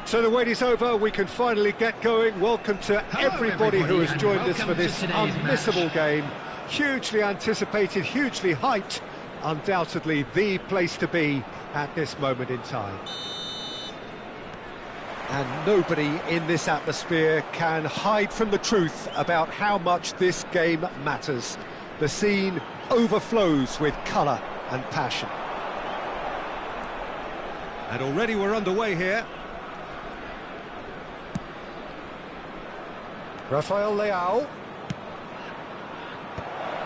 So the wait is over, we can finally get going. Welcome to everybody who has joined us for this unmissable game. Hugely anticipated, hugely hyped. Undoubtedly the place to be at this moment in time. And nobody in this atmosphere can hide from the truth about how much this game matters. The scene overflows with colour and passion. And already we're underway here. Rafael Leao.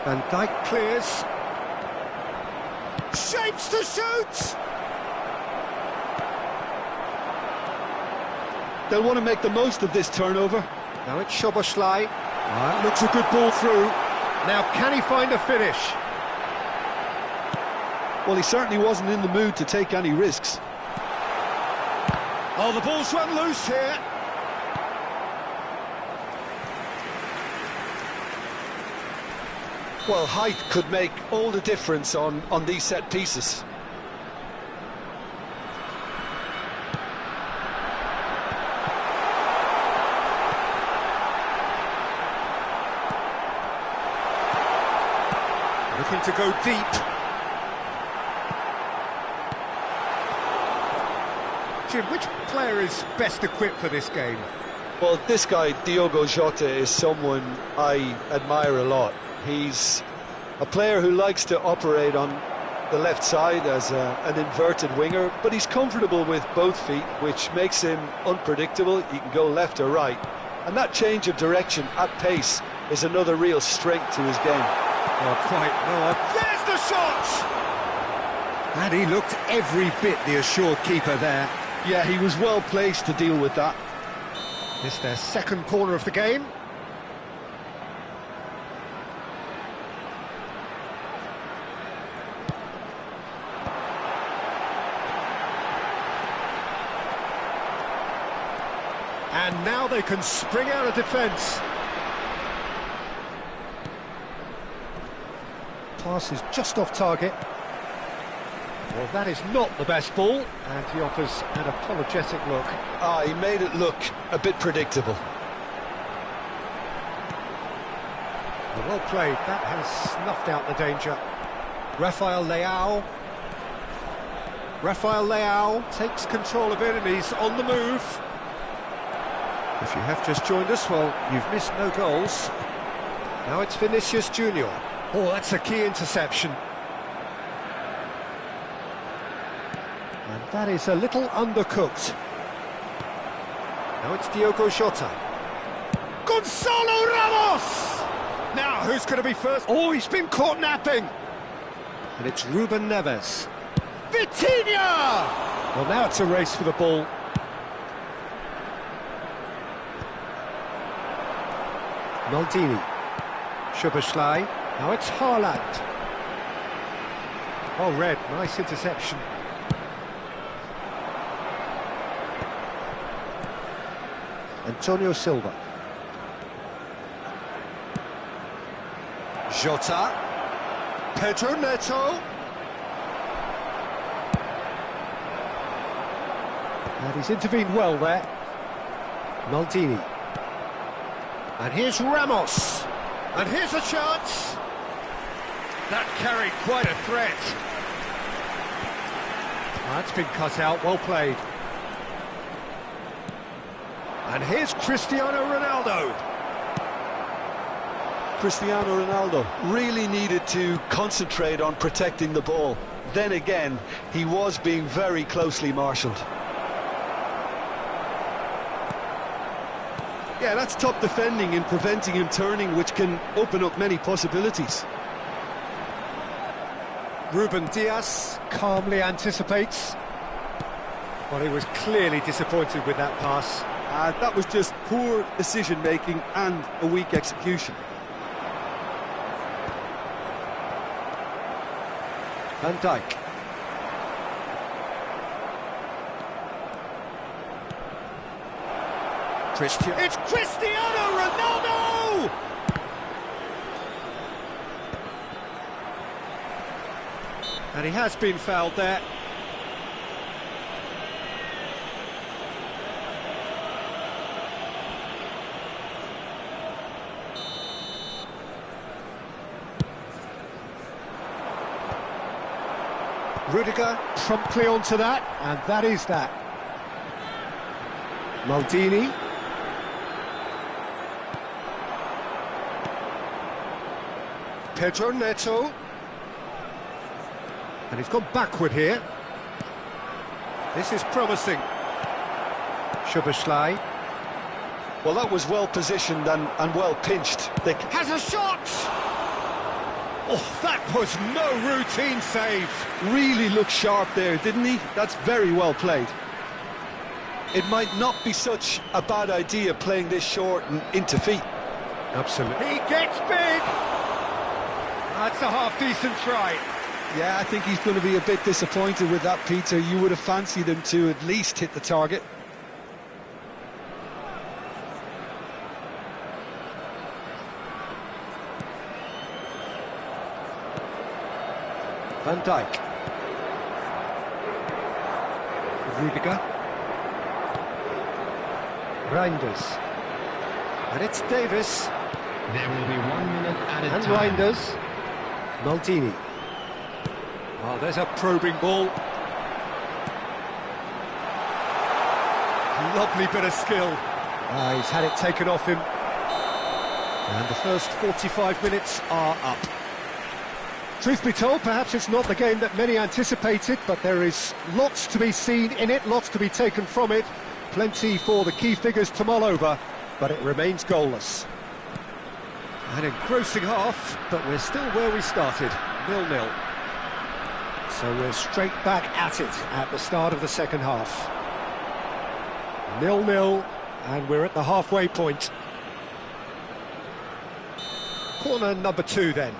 Van Dijk clears. Shapes to shoot! They'll want to make the most of this turnover. Now it's Szoboszlai. That looks a good ball through. Now can he find a finish? Well, he certainly wasn't in the mood to take any risks. Oh, the ball's run loose here. Well, height could make all the difference on these set pieces. Looking to go deep. Jim, which player is best equipped for this game? Well, this guy, Diogo Jota, is someone I admire a lot. He's a player who likes to operate on the left side as an inverted winger, but he's comfortable with both feet, which makes him unpredictable. He can go left or right. And that change of direction at pace is another real strength to his game. Oh, quite. No, there's the shot! And he looked every bit the assured keeper there. Yeah, he was well placed to deal with that. It's their second corner of the game. And now they can spring out of defence. Pass is just off target. Well, that is not the best ball, and he offers an apologetic look. He made it look a bit predictable. Well played, that has snuffed out the danger. Rafael Leao. Rafael Leao takes control of it, and he's on the move. If you have just joined us, well, you've missed no goals. Now it's Vinicius Junior. Oh, that's a key interception. And that is a little undercooked. Now it's Diogo Jota. Gonzalo Ramos! Now, who's going to be first? Oh, he's been caught napping. And it's Ruben Neves. Vitinha! Well, now it's a race for the ball. Maldini. Szoboszlai. Now it's Haaland. Oh, Red, nice interception. Antonio Silva. Jota. Pedro Neto. And he's intervened well there. Maldini. And here's Ramos. And here's a chance. That carried quite a threat. That's been cut out, well played. And here's Cristiano Ronaldo. Cristiano Ronaldo really needed to concentrate on protecting the ball. Then again, he was being very closely marshalled. Yeah, that's top defending and preventing him turning, which can open up many possibilities. Ruben Dias calmly anticipates. Well, he was clearly disappointed with that pass. That was just poor decision-making and a weak execution. Van Dijk. It's Cristiano Ronaldo! And he has been fouled there. Rudiger promptly onto that, and that is that. Maldini. Pedro Neto. And he's gone backward here. This is promising. Szoboszlai. Well, that was well positioned and well pinched. They Has a shot! Oh, that was no routine save. really looked sharp there, didn't he? That's very well played. It might not be such a bad idea playing this short and into feet. Absolutely. He gets big! That's a half-decent try. Yeah, I think he's going to be a bit disappointed with that, Peter. You would have fancied him to at least hit the target. Van Dijk. Rudiger. Reinders. And it's Davis. There will be 1 minute added And time. Reinders. Maldini. Oh, there's a probing ball. Lovely bit of skill. He's had it taken off him. And the first 45 minutes are up. Truth be told, perhaps it's not the game that many anticipated, but there is lots to be seen in it, lots to be taken from it. Plenty for the key figures to mull over, but it remains goalless. An engrossing half, but we're still where we started, 0-0. So we're straight back at it at the start of the second half. 0-0, and we're at the halfway point. Corner number 2 then.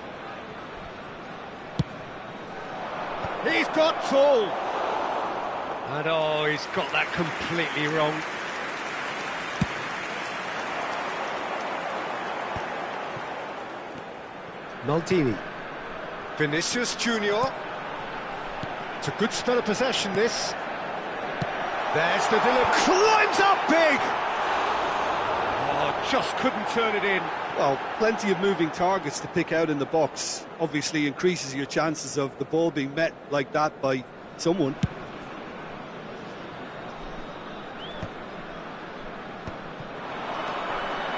He's got tall. And oh, he's got that completely wrong. Maldini. Vinicius Junior. It's a good spell of possession, this. There's the delivery. Climbs up big! Oh, just couldn't turn it in. Well, plenty of moving targets to pick out in the box. Obviously increases your chances of the ball being met like that by someone.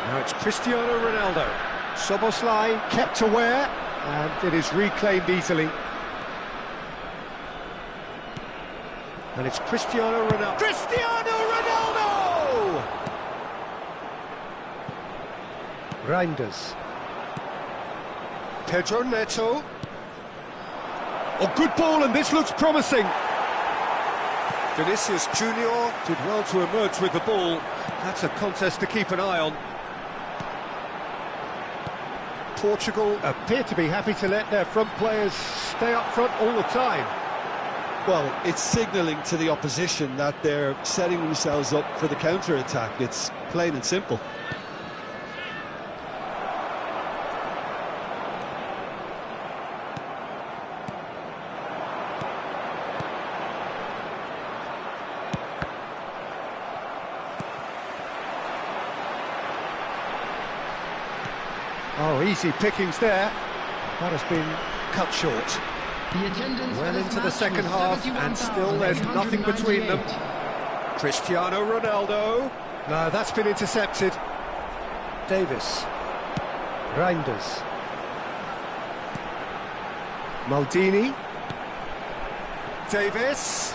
Now it's Cristiano Ronaldo. Szoboszlai kept aware, and it is reclaimed easily. And it's Cristiano Ronaldo. Cristiano Ronaldo! Reinders. Pedro Neto. Oh, good ball, and this looks promising. Vinicius Junior did well to emerge with the ball. That's a contest to keep an eye on. Portugal appear to be happy to let their front players stay up front all the time. Well, it's signalling to the opposition that they're setting themselves up for the counter-attack. It's plain and simple. Oh, easy pickings there. That has been cut short. The attendance Well for this into the match second was half, and still there's nothing between them. 71,898. Cristiano Ronaldo. No, that's been intercepted. Davis. Reinders. Maldini. Davis.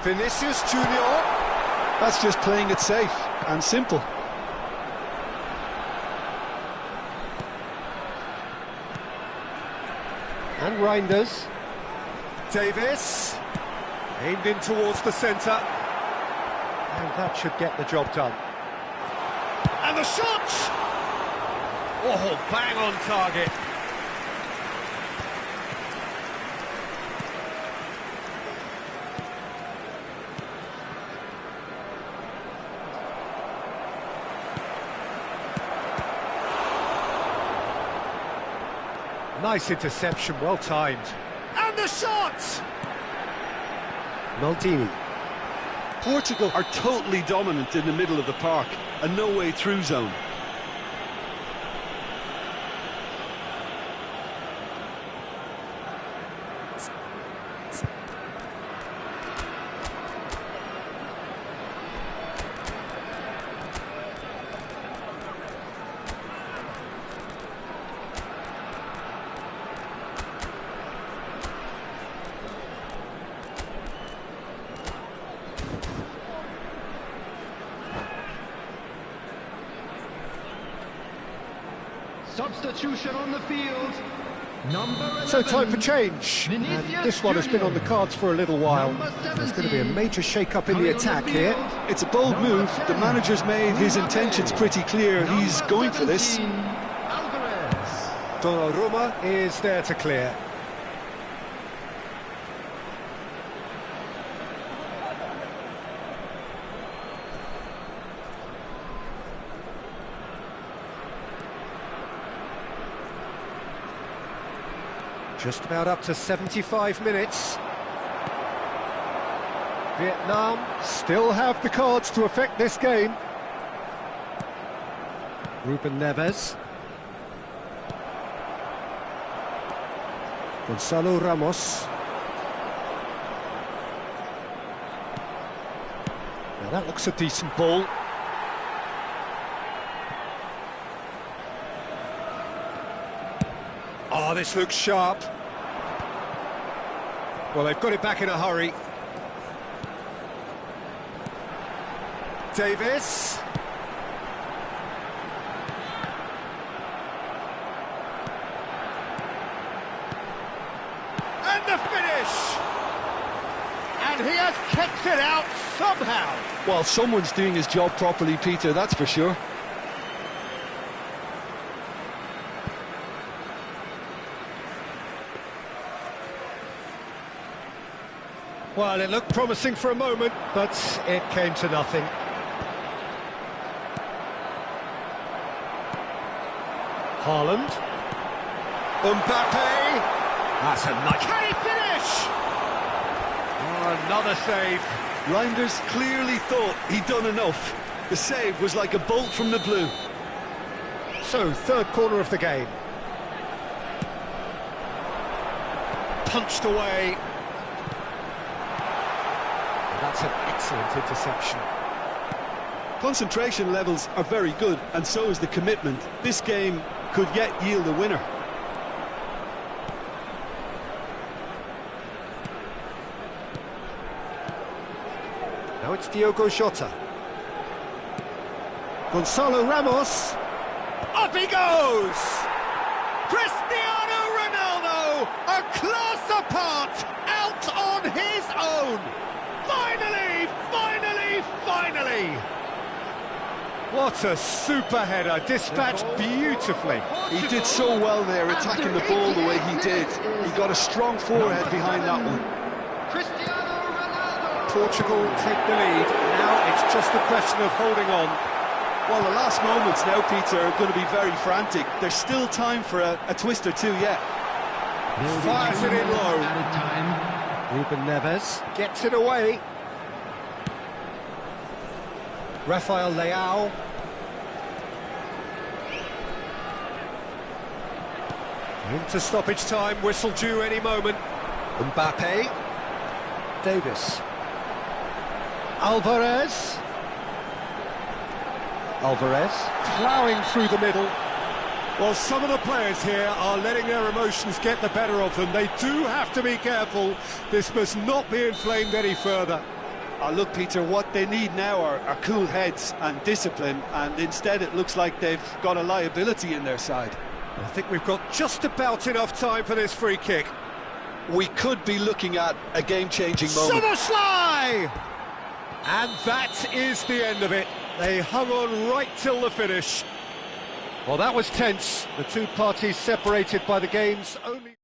Vinicius Junior. That's just playing it safe and simple. And Reinders. Davis. Aimed in towards the centre. And that should get the job done. And the shot! Oh, bang on target. Nice interception, well timed. And the shot! Maldini. Portugal are totally dominant in the middle of the park, a no-way through zone. Substitution on the field. Number 11. So time for change, and this one has been on the cards for a little while. There's going to be a major shake-up in the attack here. It's a bold move. The manager's made his intentions pretty clear. He's going for this. Alvarez. Donnarumma is there to clear. Just about up to 75 minutes. Vietnam still have the cards to affect this game. Ruben Neves. Gonzalo Ramos. Now that looks a decent ball. Oh, this looks sharp. Well, they've got it back in a hurry. Davis. And the finish! And he has kept it out somehow. Well, someone's doing his job properly, Peter, that's for sure. Well, it looked promising for a moment, but it came to nothing. Haaland. Mbappe. That's a nice... Can he finish? Oh, another save. Reinders clearly thought he'd done enough. The save was like a bolt from the blue. So, third corner of the game. Punched away. That's an excellent interception. Concentration levels are very good, and so is the commitment. This game could yet yield a winner. Now it's Diogo Jota. Gonzalo Ramos. Up he goes! Cristiano Ronaldo, a class apart, out on his own. Finally, finally, finally! What a super header, dispatched beautifully. He did so well there, attacking the ball the way he did. He got a strong forehead behind that one. Cristiano Ronaldo. Portugal take the lead. Now it's just a question of holding on. Well, the last moments now, Peter, are going to be very frantic. There's still time for a twist or two yet. Fires it in low. Added time. Ruben Neves gets it away. Rafael Leao. Into stoppage time, whistle due any moment. Mbappe. Davis. Alvarez. Alvarez ploughing through the middle. Well, some of the players here are letting their emotions get the better of them. They do have to be careful. This must not be inflamed any further. Look, Peter, what they need now are cool heads and discipline, and instead it looks like they've got a liability in their side. I think we've got just about enough time for this free kick. We could be looking at a game-changing moment. Szoboszlai! And that is the end of it. They hung on right till the finish. Well, that was tense. The two parties separated by the game's only...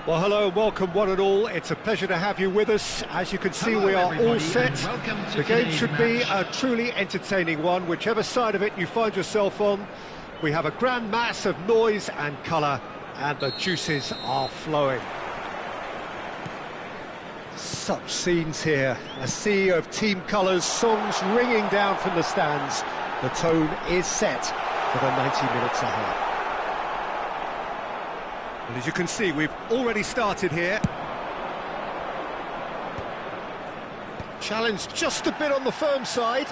Well, hello and welcome one and all. It's a pleasure to have you with us. As you can see, Hello, we are all everybody, set. and welcome to The game today's should be match. a truly entertaining one, whichever side of it you find yourself on. We have a grand mass of noise and colour, and the juices are flowing. Such scenes here, a sea of team colours, songs ringing down from the stands. The tone is set for the 90 minutes ahead. And as you can see, we've already started here. Challenge just a bit on the firm side.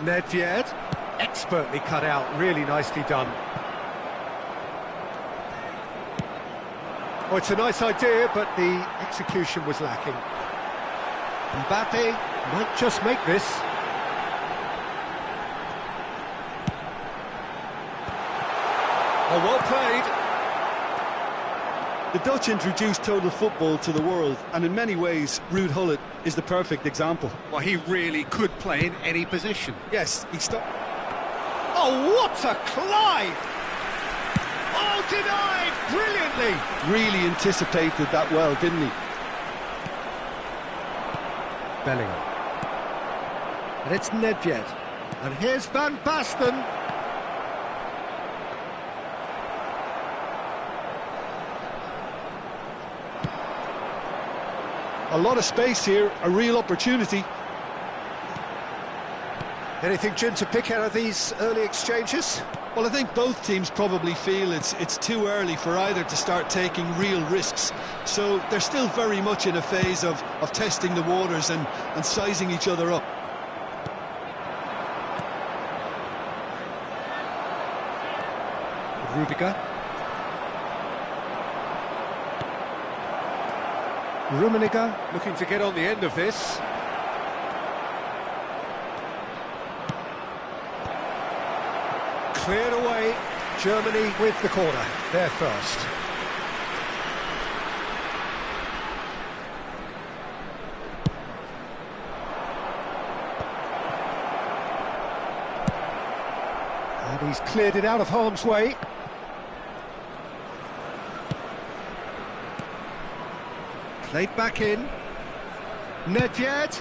Nedved, expertly cut out, really nicely done. Oh, it's a nice idea, but the execution was lacking. Mbappe might just make this. Oh, well played. The Dutch introduced total football to the world, and in many ways, Ruud Gullit is the perfect example. Well, he really could play in any position. Yes, he stopped. Oh, what a climb! Oh, denied brilliantly! Really anticipated that well, didn't he? Bellingham. And it's Nedved. And here's Van Basten. A lot of space here, a real opportunity. Anything, Jim, to pick out of these early exchanges? Well, I think both teams probably feel it's too early for either to start taking real risks. So they're still very much in a phase of testing the waters and sizing each other up. Rudiger. Rummenigge looking to get on the end of this. Cleared away. Germany with the corner. They're first. And he's cleared it out of harm's way. Played back in. Nedved.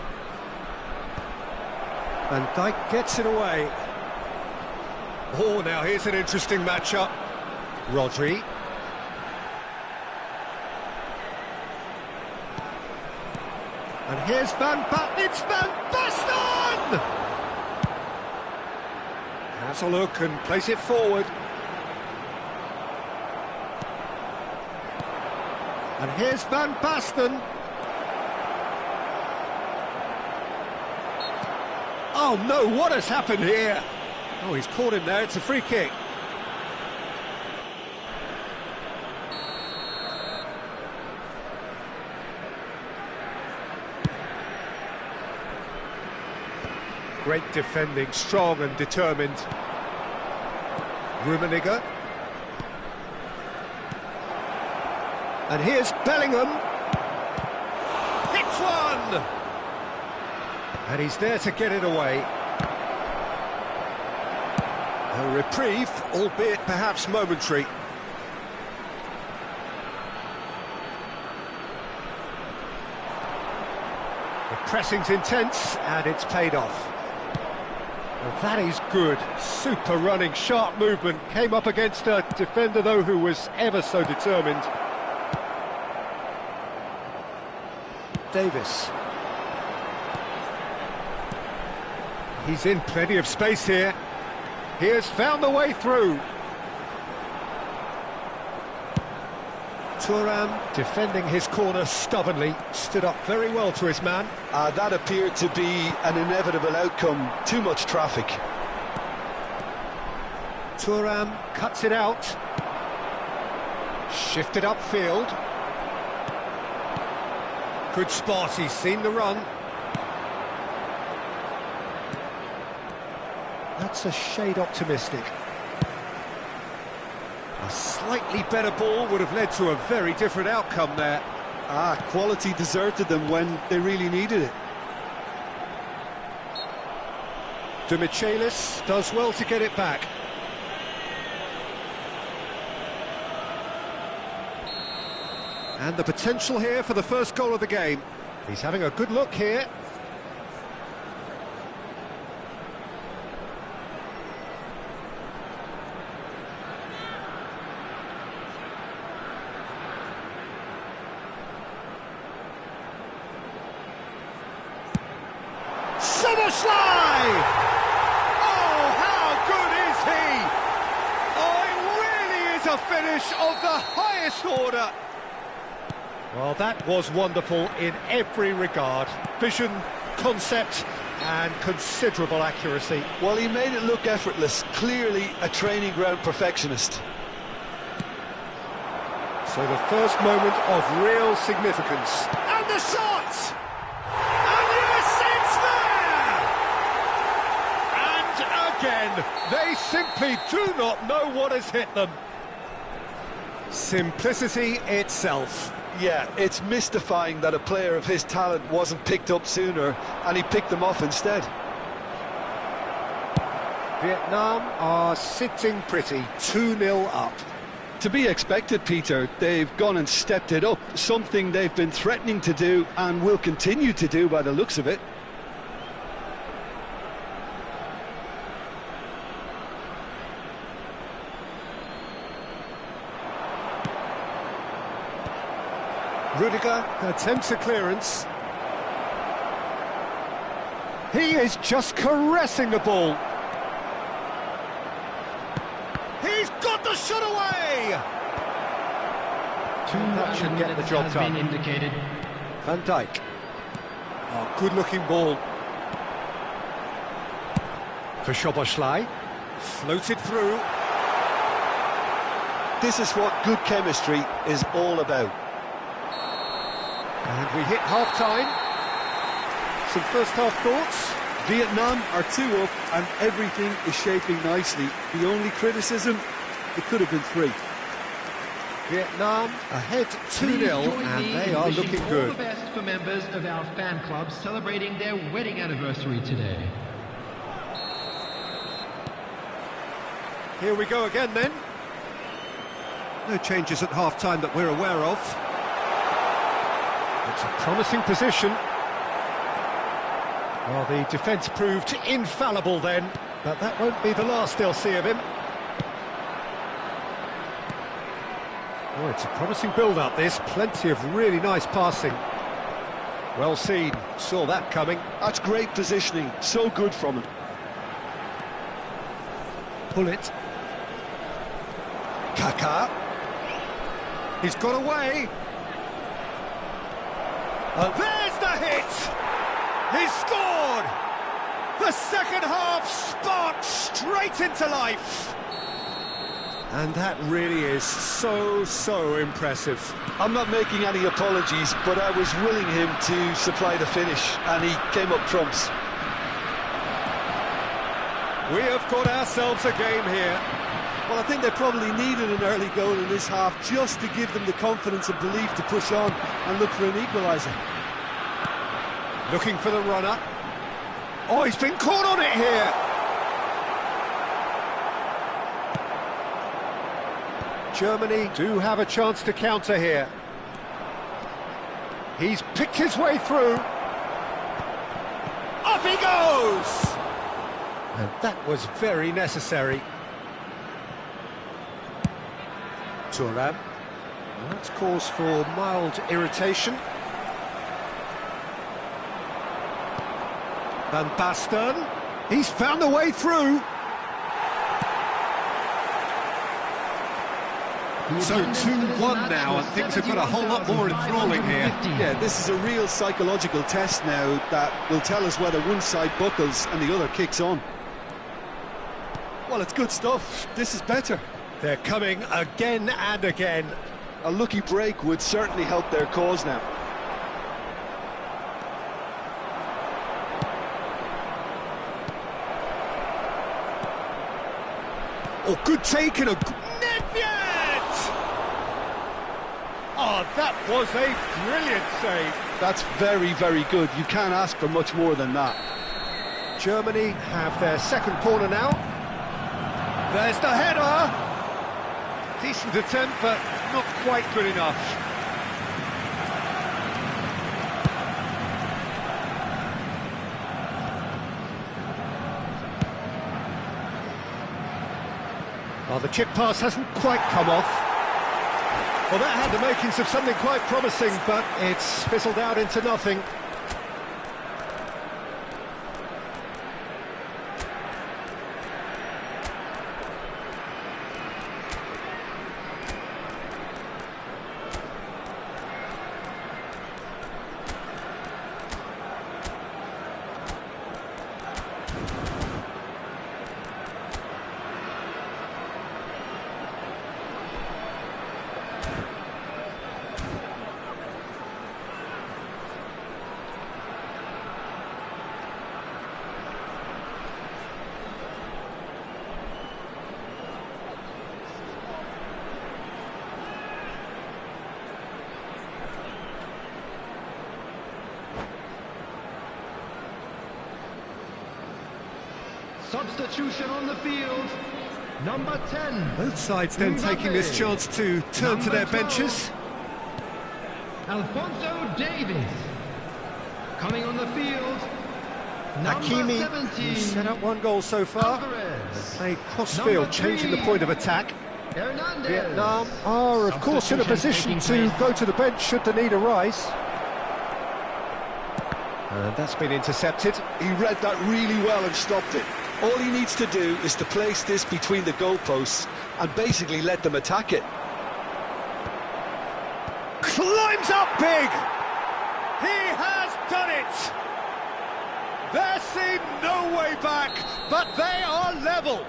Van Dijk gets it away. Oh, now here's an interesting matchup. Rodri. And here's it's Van Basten! Has a look and plays it forward. And here's Van Basten. Oh no, what has happened here? Oh, he's caught him there, it's a free kick. Great defending, strong and determined. Rummenigge. And here's Bellingham. Hits one! And he's there to get it away. A reprieve, albeit perhaps momentary. The pressing's intense, and it's paid off. Well, that is good. Super running, sharp movement. Came up against a defender, though, who was ever so determined. Davis. He's in plenty of space here. He has found the way through. Thuram defending his corner stubbornly, stood up very well to his man. That appeared to be an inevitable outcome. Too much traffic. Thuram cuts it out. Shifted upfield. Good spot, he's seen the run. That's a shade optimistic. A slightly better ball would have led to a very different outcome there. Quality deserted them when they really needed it. De Michelis does well to get it back. And the potential here for the first goal of the game. He's having a good look here. Szoboszlai! Oh, how good is he? Oh, it really is a finish of the highest order. Well, that was wonderful in every regard. Vision, concept, and considerable accuracy. Well, he made it look effortless. Clearly a training ground perfectionist. So the first moment of real significance. And the shot! And yes, it's there! And again, they simply do not know what has hit them. Simplicity itself. Yeah, it's mystifying that a player of his talent wasn't picked up sooner, and he picked them off instead. Vietnam are sitting pretty, 2-0 up. To be expected, Peter. They've gone and stepped it up, something they've been threatening to do and will continue to do by the looks of it. Rudiger attempts a clearance. He is just caressing the ball. He's got the shot away! That should get the job done. Indicated. Van Dijk. Oh, good-looking ball. For Szoboszlai. Floated through. This is what good chemistry is all about. And we hit half-time. Some first-half thoughts? Vietnam are 2 up and everything is shaping nicely. The only criticism, it could have been 3. Vietnam ahead 2-0 and they are looking All good. the best for members of our fan club celebrating their wedding anniversary today. Here we go again then. No changes at half-time that we're aware of. It's a promising position. Well, the defence proved infallible then, but that won't be the last they'll see of him. Oh, it's a promising build-up, this. Plenty of really nice passing. Well seen. Saw that coming. That's great positioning. So good from him. Bullet. Kaká. He's got away. There's the hit! He's scored! The second half sparked straight into life. And that really is so impressive. I'm not making any apologies, but I was willing him to supply the finish, and he came up trumps. We have got ourselves a game here. Well, I think they probably needed an early goal in this half just to give them the confidence and belief to push on and look for an equaliser. Looking for the runner. Oh, he's been caught on it here. Germany do have a chance to counter here. He's picked his way through. Up he goes! And that was very necessary. Thuram. That's cause for mild irritation. Van Basten. He's found a way through. So 2-1 now, and things have got a whole lot more enthralling here. Yeah, this is a real psychological test now that will tell us whether one side buckles and the other kicks on. Well, it's good stuff. This is better. They're coming again and again. A lucky break would certainly help their cause now. Oh, good take and a... Nedved! Oh, that was a brilliant save. That's very, very good. You can't ask for much more than that. Germany have their second corner now. There's the header! Decent attempt, but not quite good enough. Well, the chip pass hasn't quite come off. Well, that had the makings of something quite promising, but it's fizzled out into nothing. Substitution on the field. Number 10. Both sides then taking this chance to turn to their benches. Alphonso Davies. Coming on the field. Number Hakimi, 17. who's set up one goal so far. Alvarez. Played cross-field, changing the point of attack. Hernandez. Vietnam are, of course, in a position to go to the bench should the need arise. And that's been intercepted. He read that really well and stopped it. All he needs to do is to place this between the goalposts and basically let them attack it. Climbs up big! He has done it! There seemed no way back, but they are level.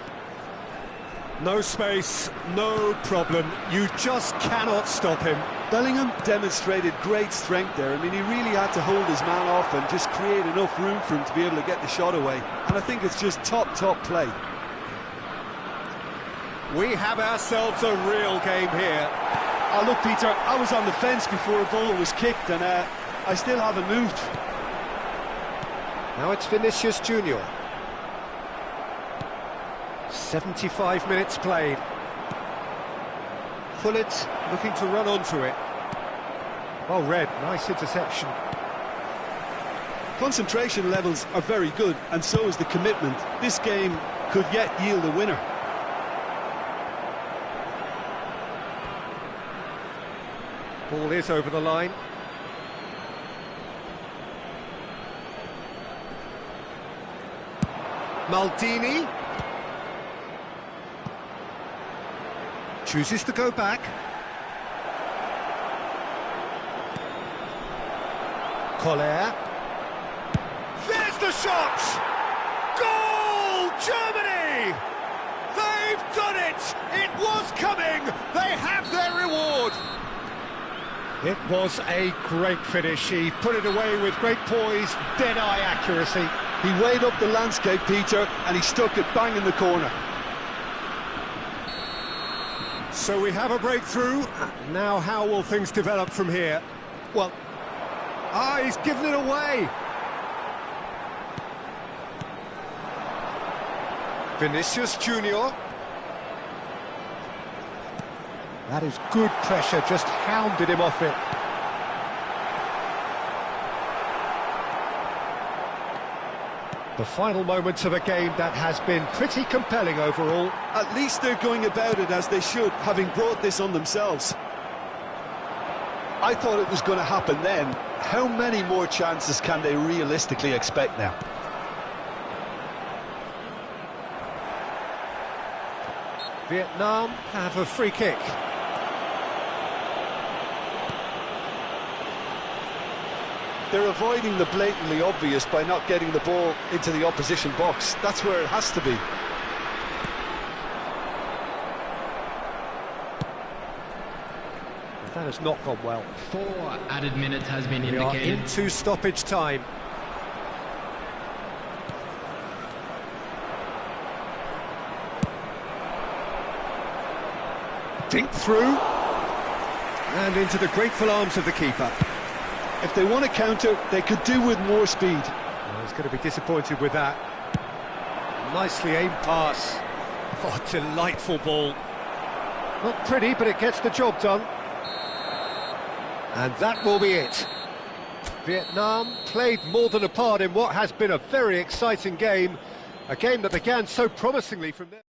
No space, no problem. You just cannot stop him. Bellingham demonstrated great strength there. I mean, he really had to hold his man off and just create enough room for him to be able to get the shot away. And I think it's just top play. We have ourselves a real game here. Oh, look, Peter, I was on the fence before a ball was kicked, and I still haven't moved. Now it's Vinicius Junior. 75 minutes played. Pullet looking to run onto it. Well read, nice interception. Concentration levels are very good, and so is the commitment. This game could yet yield a winner. Ball is over the line. Maldini chooses to go back. Koller. There's the shot! Goal! Germany! They've done it! It was coming! They have their reward! It was a great finish. He put it away with great poise, dead-eye accuracy. He weighed up the landscape, Peter, and he stuck it bang in the corner. So we have a breakthrough. Now how will things develop from here? Well, he's given it away. Vinicius Junior. That is good pressure, just hounded him off it. The final moments of a game that has been pretty compelling overall. At least they're going about it as they should, having brought this on themselves. I thought it was going to happen then. How many more chances can they realistically expect now? Vietnam have a free kick. They're avoiding the blatantly obvious by not getting the ball into the opposition box. That's where it has to be. That has not gone well. 4 added minutes has been We are indicated. into stoppage time. Dink through. And into the grateful arms of the keeper. If they want to counter, they could do with more speed. Well, he's going to be disappointed with that. Nicely aimed pass. Oh, delightful ball. Not pretty, but it gets the job done. And that will be it. Vietnam played more than a part in what has been a very exciting game. A game that began so promisingly from there.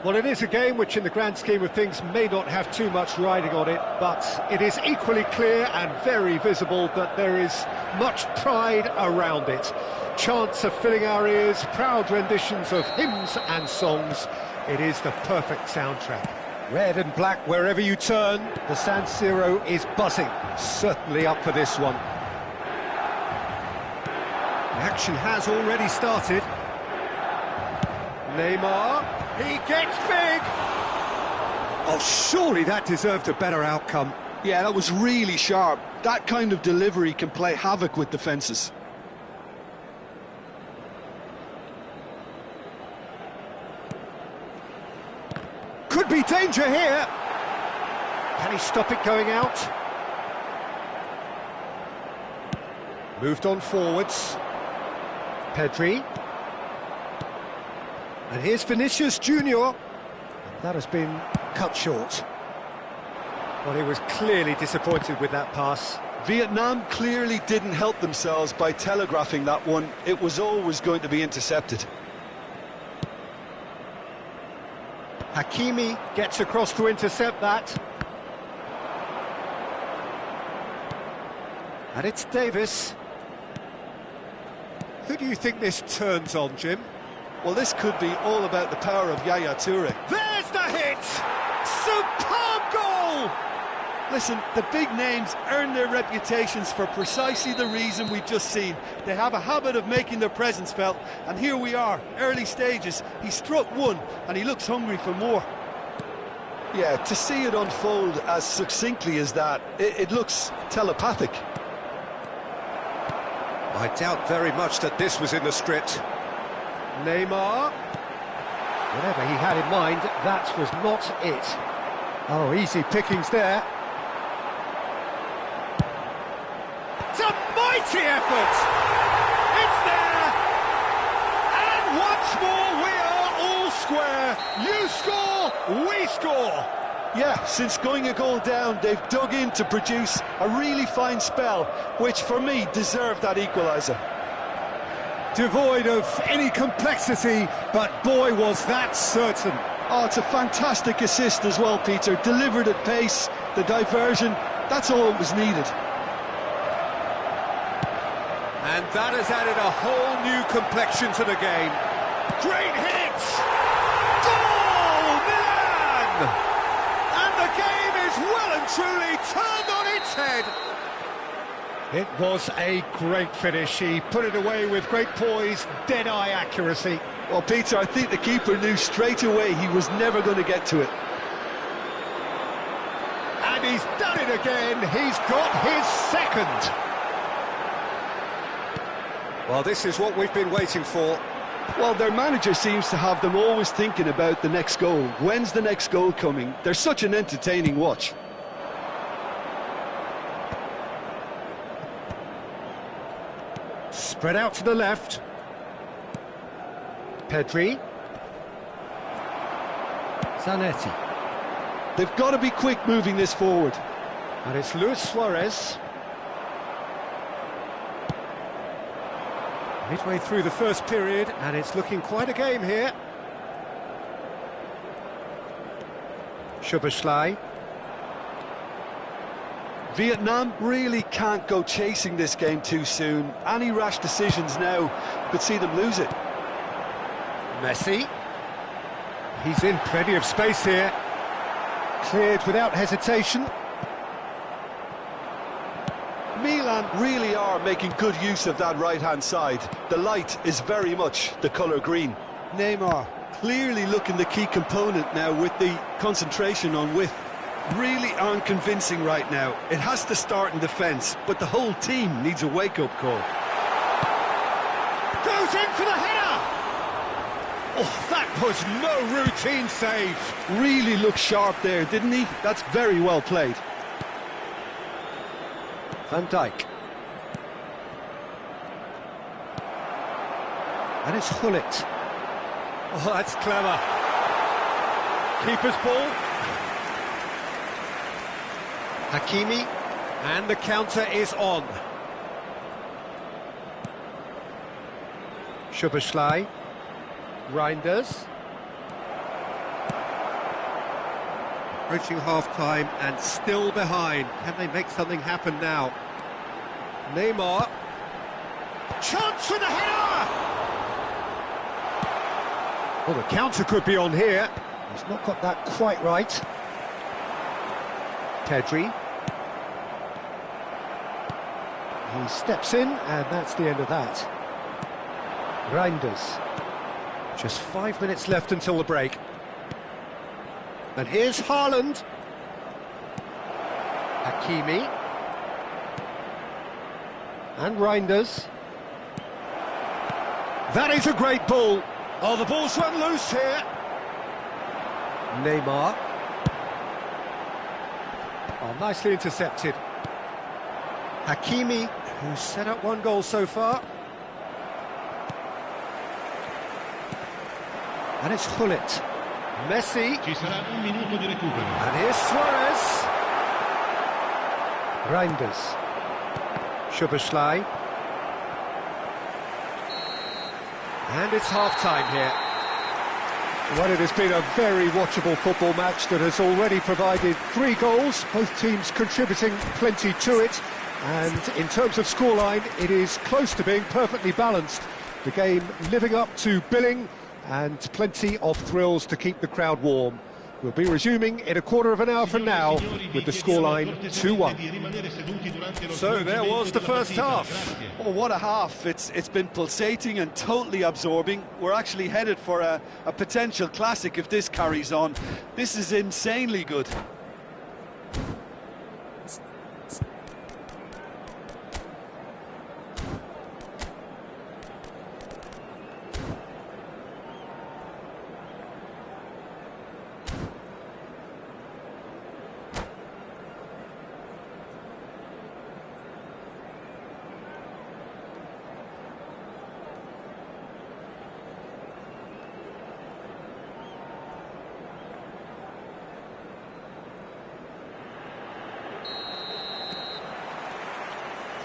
Well, it is a game which in the grand scheme of things may not have too much riding on it, but it is equally clear and very visible that there is much pride around it. Chants are filling our ears, proud renditions of hymns and songs. It is the perfect soundtrack. Red and black wherever you turn, the San Siro is buzzing. Certainly up for this one. The action has already started. Neymar, he gets big! Oh, surely that deserved a better outcome. Yeah, that was really sharp. That kind of delivery can play havoc with defences. Could be danger here. Can he stop it going out? Moved on forwards. Pedri. And here's Vinicius Junior. That has been cut short. Well, he was clearly disappointed with that pass. Vietnam clearly didn't help themselves by telegraphing that one. It was always going to be intercepted. Hakimi gets across to intercept that. And it's Davis. Who do you think this turns on, Jim? Well, this could be all about the power of Yaya Toure. There's the hit! Superb goal! Listen, the big names earn their reputations for precisely the reason we've just seen. They have a habit of making their presence felt, and here we are, early stages. He struck one, and he looks hungry for more. Yeah, to see it unfold as succinctly as that, it looks telepathic. I doubt very much that this was in the script. Neymar. Whatever he had in mind, that was not it. Oh, easy pickings there. It's a mighty effort! It's there! And once more we are all square. You score, we score! Yeah, since going a goal down, they've dug in to produce a really fine spell, which for me deserved that equaliser. Devoid of any complexity, but boy was that certain. Oh, it's a fantastic assist as well, Peter. Delivered at pace, the diversion, that's all that was needed. And that has added a whole new complexion to the game. Great hit! Goal, Milan! And the game is well and truly turned on its head. It was a great finish. He put it away with great poise, dead-eye accuracy. Well, Peter, I think the keeper knew straight away he was never going to get to it. And he's done it again. He's got his second. Well, this is what we've been waiting for. Well, their manager seems to have them always thinking about the next goal. When's the next goal coming? They're such an entertaining watch. Spread out to the left. Pedri. Zanetti. They've got to be quick moving this forward. And it's Luis Suarez. Midway through the first period, and it's looking quite a game here. Szoboszlai. Vietnam really can't go chasing this game too soon. Any rash decisions now could see them lose it. Messi. He's in plenty of space here. Cleared without hesitation. Milan really are making good use of that right-hand side. The light is very much the colour green. Neymar clearly looking the key component now with the concentration on width. Really aren't convincing right now. It has to start in defence, but the whole team needs a wake-up call. Goes in for the header! Oh, that was no routine save. Really looked sharp there, didn't he? That's very well played. Van Dijk. And it's Gullit. Oh, that's clever. Keeper's ball. Hakimi. And the counter is on. Szoboszlai. Reinders. Approaching half-time and still behind. Can they make something happen now? Neymar. Chance for the header! Well, the counter could be on here. He's not got that quite right. Pedri. He steps in, and that's the end of that. Reinders. Just 5 minutes left until the break. And here's Haaland. Hakimi. And Reinders. That is a great ball. Oh, the ball's run loose here. Neymar. Oh, nicely intercepted. Hakimi, who's set up one goal so far. And it's Gullit. Messi. Ci sarà un minuto di recupero. And here's Suarez. Reinders. Szoboszlai. And it's half-time here. Well, it has been a very watchable football match that has already provided 3 goals, both teams contributing plenty to it. And in terms of scoreline, it is close to being perfectly balanced. The game living up to billing and plenty of thrills to keep the crowd warm. We'll be resuming in a quarter of an hour from now with the scoreline 2-1. So there was the first half. Oh, what a half. It's been pulsating and totally absorbing. We're actually headed for a potential classic if this carries on. This is insanely good.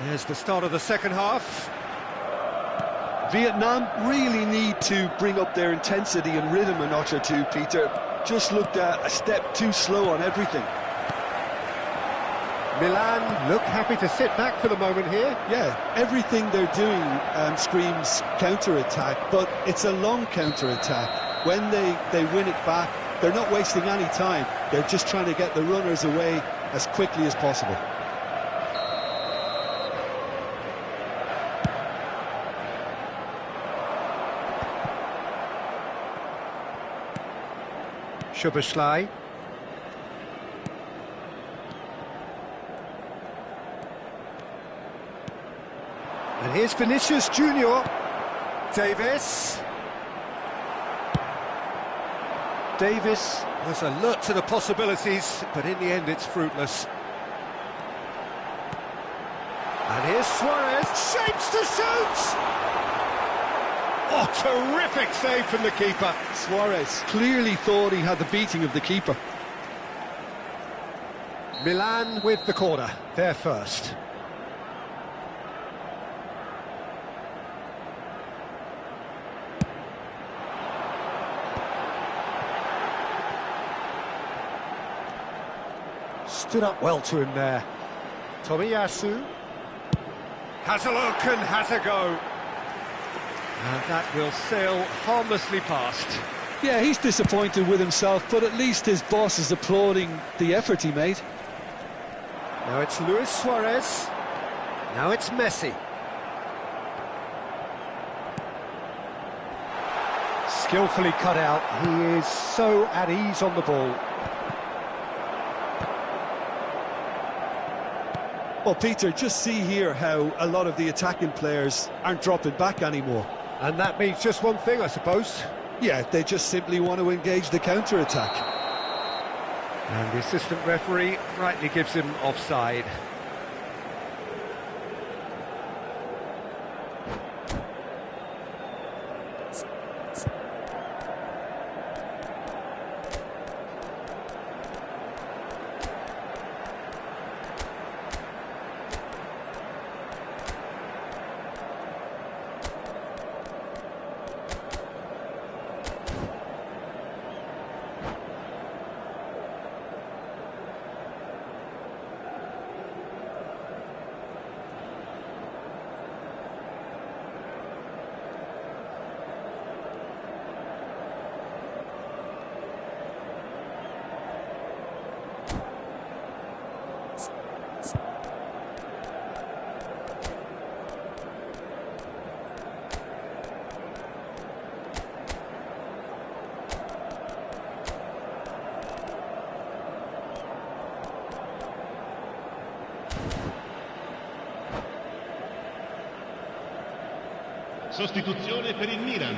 There's the start of the second half. Vietnam really need to bring up their intensity and rhythm a notch or two, Peter. Just looked a step too slow on everything. Milan look happy to sit back for the moment here. Yeah, everything they're doing screams counter-attack, but it's a long counter-attack. When they win it back, they're not wasting any time. They're just trying to get the runners away as quickly as possible. Szoboszlai. And here's Vinicius Junior. Davis. Davis was alert to the possibilities, but in the end it's fruitless. And here's Suarez. Shapes to shoot! Oh, terrific save from the keeper. Suarez clearly thought he had the beating of the keeper. Milan with the corner, they're first. Stood up well to him there. Tomiyasu. Has a look and has a go. And that will sail harmlessly past. Yeah, he's disappointed with himself, but at least his boss is applauding the effort he made. Now it's Luis Suarez. Now it's Messi. Skillfully cut out. He is so at ease on the ball. Well, Peter, just see here how a lot of the attacking players aren't dropping back anymore. And that means just one thing, I suppose. Yeah, they just simply want to engage the counter-attack. And the assistant referee rightly gives him offside. Sostituzione per il Milan.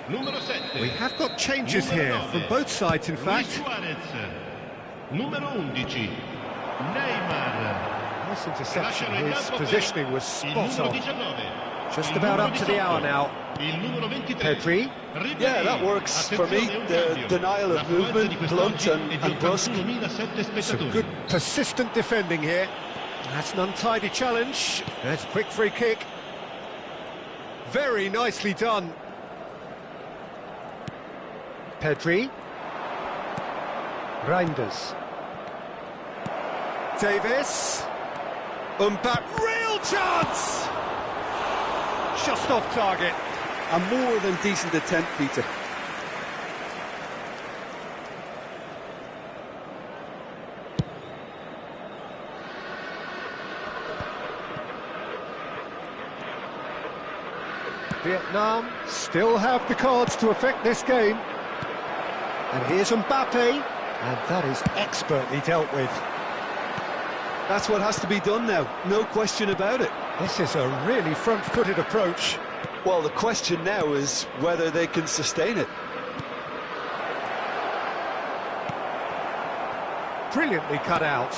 Numero 7. We have got changes Numero here 9. from both sides, in Luis fact. Suarez. Numero 11. Neymar. Nice interception. Lasciano in His campo per positioning was il spot numero on. 19. Just Il about numero up to the hour 18. now. Il numero 23. Pedri. Ribéry. Yeah, that works for me. Attenzione, un The cambio. denial La of affluenza di movement, blunt quest'oggi è di and brusque. 81.007 Some spettatori. good persistent defending here. That's an untidy challenge. That's a quick free kick. Very nicely done. Pedri. Reinders. Davis. Mbappe. Real chance! Just off target. A more than decent attempt, Peter. Vietnam still have the cards to affect this game. And here's Mbappe, and that is expertly dealt with. That's what has to be done now, no question about it. This is a really front-footed approach. Well, the question now is whether they can sustain it. Brilliantly cut out.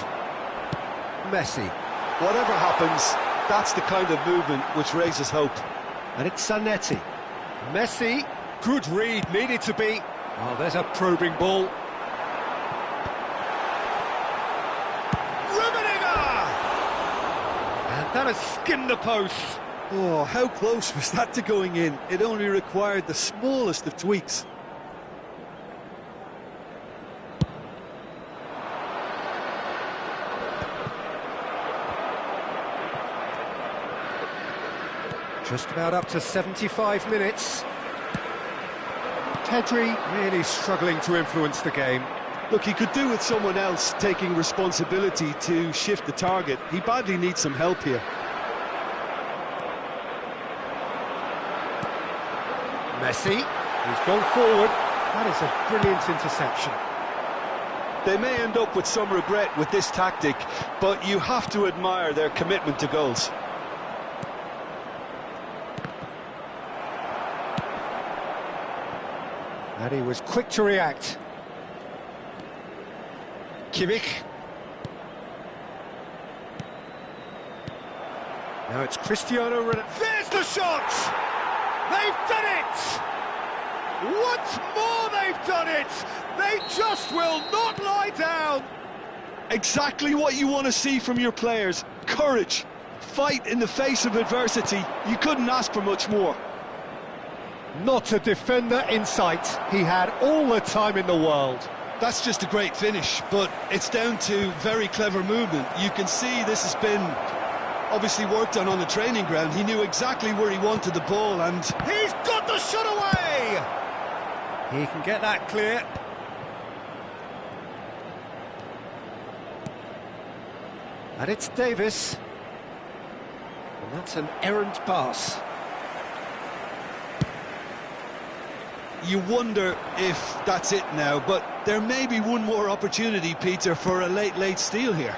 Messi. Whatever happens, that's the kind of movement which raises hope. And it's Zanetti. Messi, good read, needed to be. Oh, there's a probing ball. Rummenigge! And that has skimmed the post. Oh, how close was that to going in? It only required the smallest of tweaks. Just about up to 75 minutes. Pedri really struggling to influence the game. Look, he could do with someone else taking responsibility to shift the target. He badly needs some help here. Messi, he's gone forward. That is a brilliant interception. They may end up with some regret with this tactic, but you have to admire their commitment to goals. And he was quick to react. Kimmich. Now it's Cristiano Ronaldo. There's the shot! They've done it! Once more they've done it! They just will not lie down! Exactly what you want to see from your players. Courage, fight in the face of adversity. You couldn't ask for much more. Not a defender in sight. He had all the time in the world. That's just a great finish, but it's down to very clever movement. You can see this has been obviously worked on the training ground. He knew exactly where he wanted the ball, and He's got the shot away! He can get that clear. And it's Davis. And that's an errant pass. you wonder if that's it now, but there may be one more opportunity, Peter, for a late steal here.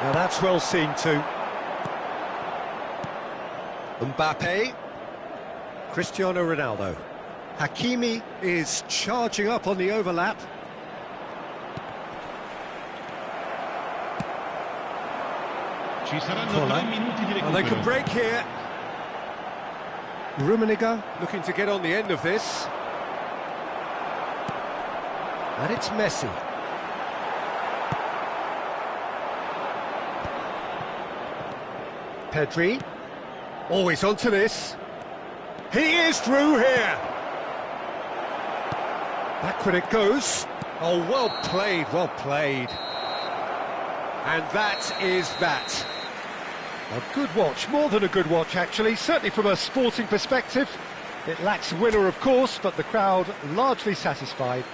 Now that's well seen too. Mbappe, Cristiano Ronaldo. Hakimi is charging up on the overlap. Ci saranno Cola. 3 minuti di And they recupero. can break here. Rummenigge looking to get on the end of this. And it's Messi. Pedri. Always onto this. He is through here. Backward it goes. Oh, well played, well played. And that is that. A good watch, more than a good watch actually, certainly from a sporting perspective. It lacks a winner of course, but the crowd largely satisfied.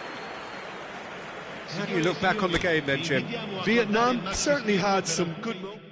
How do you look back on the game then, Jim? Vietnam certainly had some good moments.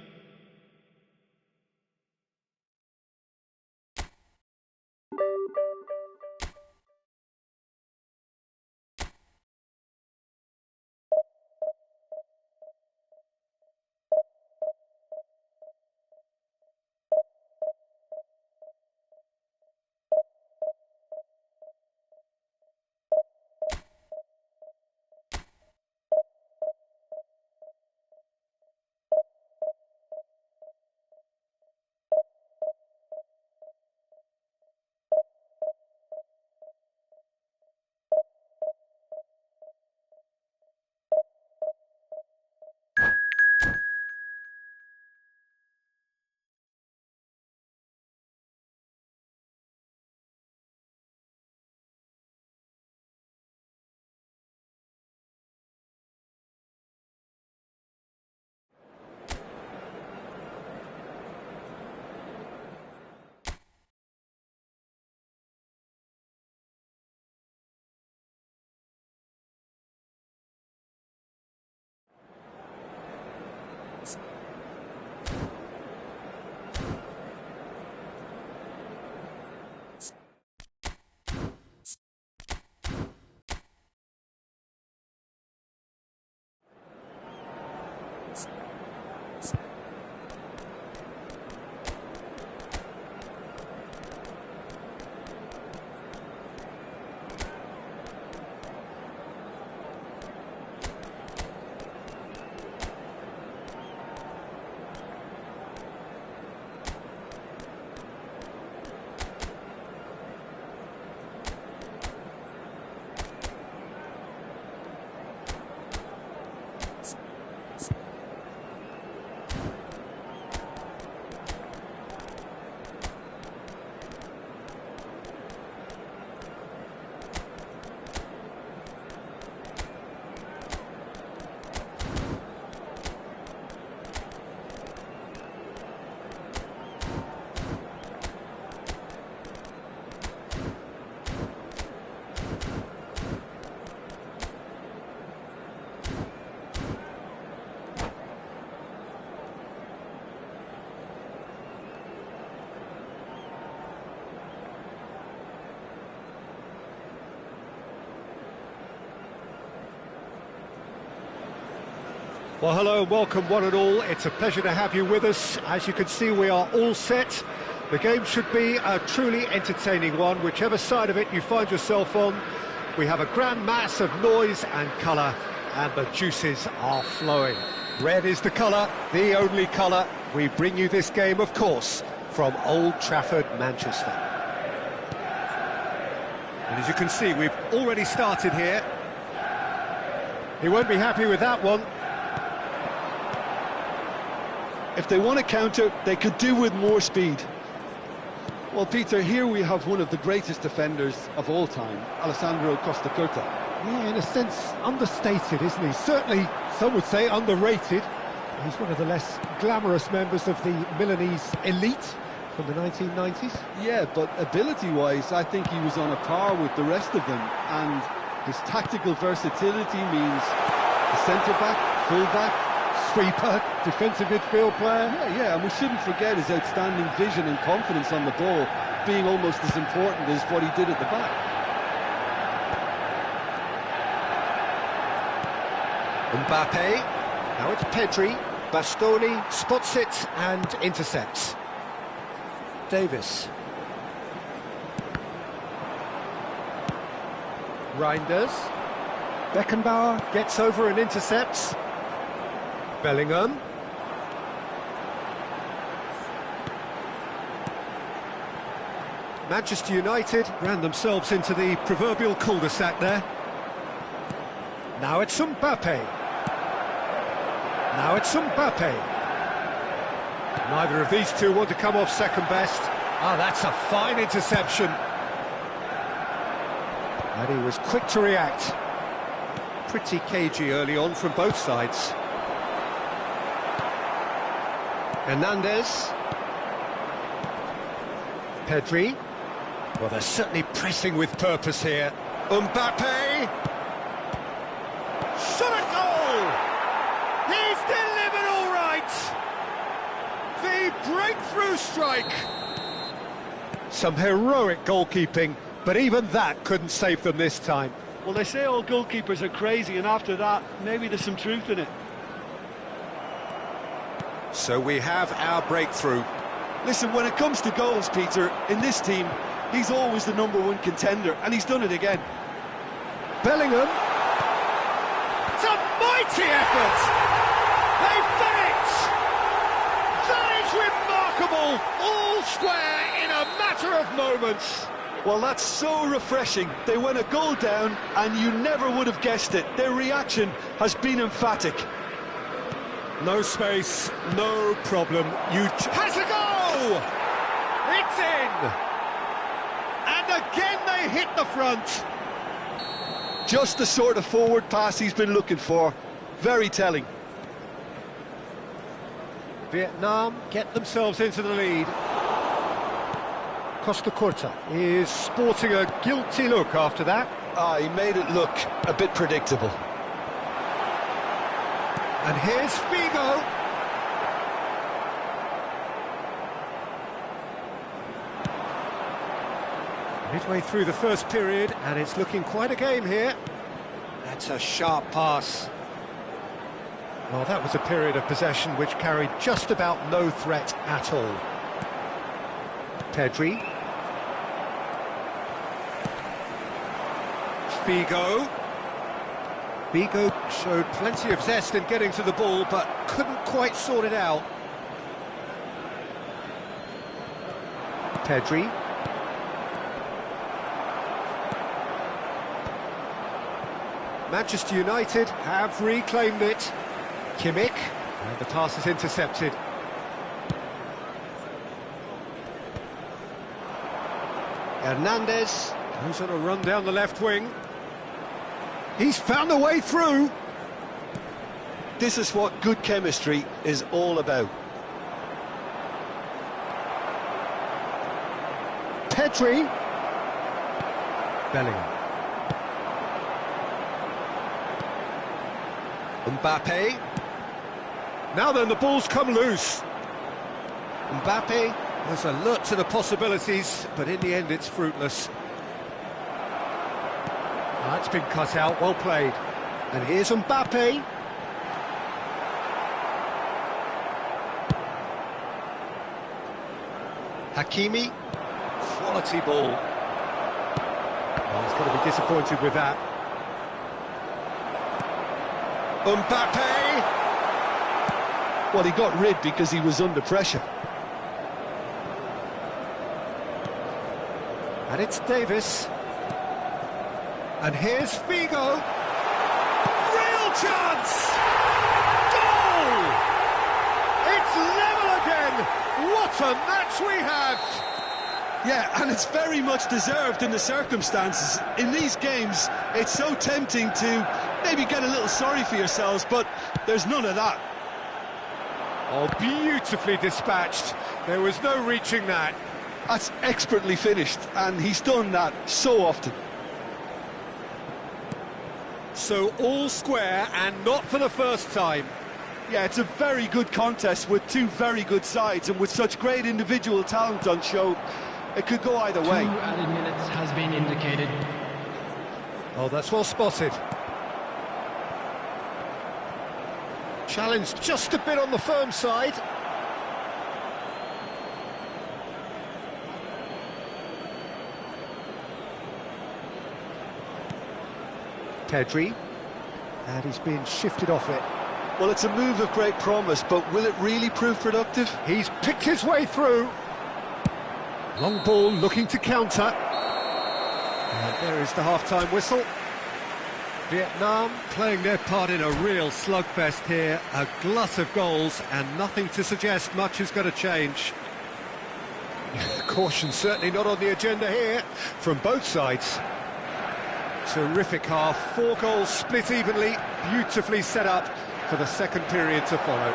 Well, hello and welcome one and all. It's a pleasure to have you with us. As you can see, we are all set. The game should be a truly entertaining one, whichever side of it you find yourself on. We have a grand mass of noise and colour, and the juices are flowing. Red is the colour, the only colour. We bring you this game, of course, from Old Trafford, Manchester. And as you can see, we've already started here. He won't be happy with that one. If they want to counter, they could do with more speed. Well, Peter, here we have one of the greatest defenders of all time, Alessandro Costacurta. Yeah, in a sense, understated, isn't he? Certainly, some would say underrated. He's one of the less glamorous members of the Milanese elite from the 1990s. Yeah, but ability-wise, I think he was on a par with the rest of them, and his tactical versatility means the centre-back, full-back, Sweeper, defensive midfield player. Yeah, and we shouldn't forget his outstanding vision and confidence on the ball being almost as important as what he did at the back. Mbappe, now it's Pedri. Bastoni spots it and intercepts. Davis. Reinders. Beckenbauer gets over and intercepts. Bellingham. Manchester United ran themselves into the proverbial cul-de-sac there. Now it's Mbappe. Now it's Mbappe. Neither of these two want to come off second best. Ah, that's a fine interception. And he was quick to react. Pretty cagey early on from both sides. Hernandez. Pedri. Well, they're certainly pressing with purpose here. Mbappe. Shot a goal! He's delivered all right! The breakthrough strike! Some heroic goalkeeping, but even that couldn't save them this time. Well, they say all goalkeepers are crazy, and after that, maybe there's some truth in it. So we have our breakthrough. Listen, when it comes to goals, Peter, in this team, he's always the #1 contender, and he's done it again. Bellingham. It's a mighty effort! They've done it! That is remarkable! All square in a matter of moments. Well, that's so refreshing. They went a goal down, and you never would have guessed it. Their reaction has been emphatic. No space, no problem. Has a goal! It's in! And again they hit the front. Just the sort of forward pass he's been looking for. Very telling. Vietnam get themselves into the lead. Costacurta is sporting a guilty look after that. Ah, he made it look a bit predictable. And here's Figo. Midway through the first period, and it's looking quite a game here. That's a sharp pass. Well, that was a period of possession which carried just about no threat at all. Pedri. Figo. Figo showed plenty of zest in getting to the ball, but couldn't quite sort it out. Pedri. Manchester United have reclaimed it. Kimmich, and the pass is intercepted. Hernandez goes on a run down the left wing. He's found a way through. This is what good chemistry is all about. Pedri. Bellingham. Mbappe. Now then, the ball's come loose. Mbappe was alert to the possibilities, but in the end it's fruitless. That's been cut out, well played. And here's Mbappe. Hakimi. Quality ball. Oh, he's going to be disappointed with that. Mbappe. Well, he got rid because he was under pressure. And it's Davis. And here's Figo. Real chance! Goal! It's level again! What a match we have! Yeah, and it's very much deserved in the circumstances. In these games, it's so tempting to maybe get a little sorry for yourselves, but there's none of that. Oh, beautifully dispatched. There was no reaching that. That's expertly finished, and he's done that so often. So all square, and not for the first time. Yeah, it's a very good contest with two very good sides, and with such great individual talent on show, it could go either 2 way. added minutes has been indicated. Oh, that's well spotted. Challenge just a bit on the firm side. Pedri, and he's being shifted off it. Well, it's a move of great promise, but will it really prove productive? He's picked his way through. Long ball looking to counter. And there is the half-time whistle. Vietnam playing their part in a real slugfest here. A glut of goals and nothing to suggest much is going to change. Caution certainly not on the agenda here from both sides. Terrific half, 4 goals split evenly, beautifully set up for the second period to follow.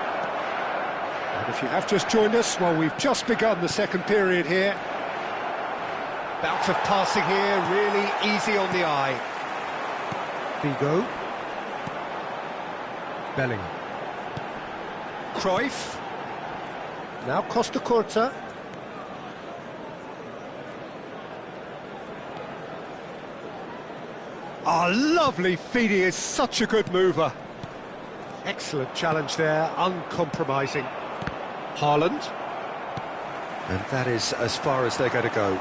And if you have just joined us, well, we've just begun the second period here. Bout of passing here, really easy on the eye. Figo. Bellingham. Cruyff. Now Costa Curta. Oh, lovely feed, he is such a good mover. Excellent challenge there, uncompromising. Haaland. And that is as far as they're going to go.